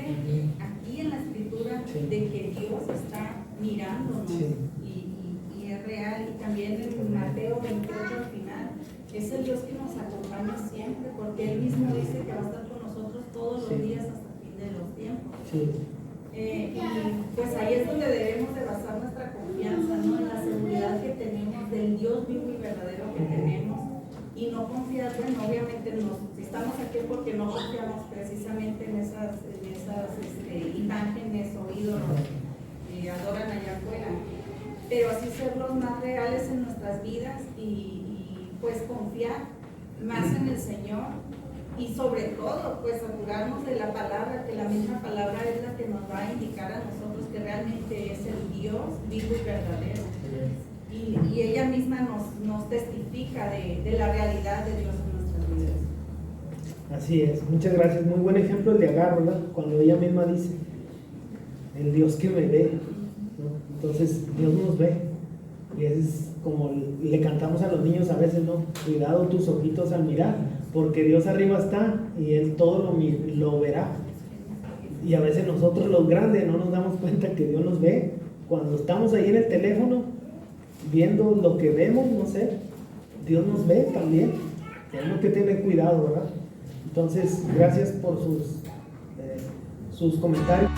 aquí en la escritura de que Dios está mirándonos y es real. Y también en Mateo 28 al final es el Dios que nos acompaña siempre, porque Él mismo dice que va a estar con nosotros todos los días hasta el fin de los tiempos. Y pues ahí es donde debemos de basar nuestra confianza, ¿no? En la seguridad que tenemos del Dios vivo y verdadero que tenemos, y no confiar, bueno, obviamente si estamos aquí es porque no confiamos precisamente en esas imágenes o ídolos que adoran allá afuera, pero así ser los más reales en nuestras vidas y pues confiar más en el Señor. Y sobre todo, pues asegurarnos de la palabra, que la misma palabra es la que nos va a indicar a nosotros que realmente es el Dios vivo y verdadero. Y ella misma nos testifica de la realidad de Dios en nuestras vidas. Así es, muchas gracias. Muy buen ejemplo el de Agar, ¿verdad? Cuando ella misma dice, el Dios que me ve, ¿no? Entonces Dios nos ve. Y es como le cantamos a los niños a veces, ¿no? Cuidado tus ojitos al mirar, porque Dios arriba está y Él todo lo verá. Y a veces nosotros los grandes no nos damos cuenta que Dios nos ve. Cuando estamos ahí en el teléfono, viendo lo que vemos, no sé, Dios nos ve también. Tenemos que tener cuidado, ¿verdad? Entonces, gracias por sus comentarios.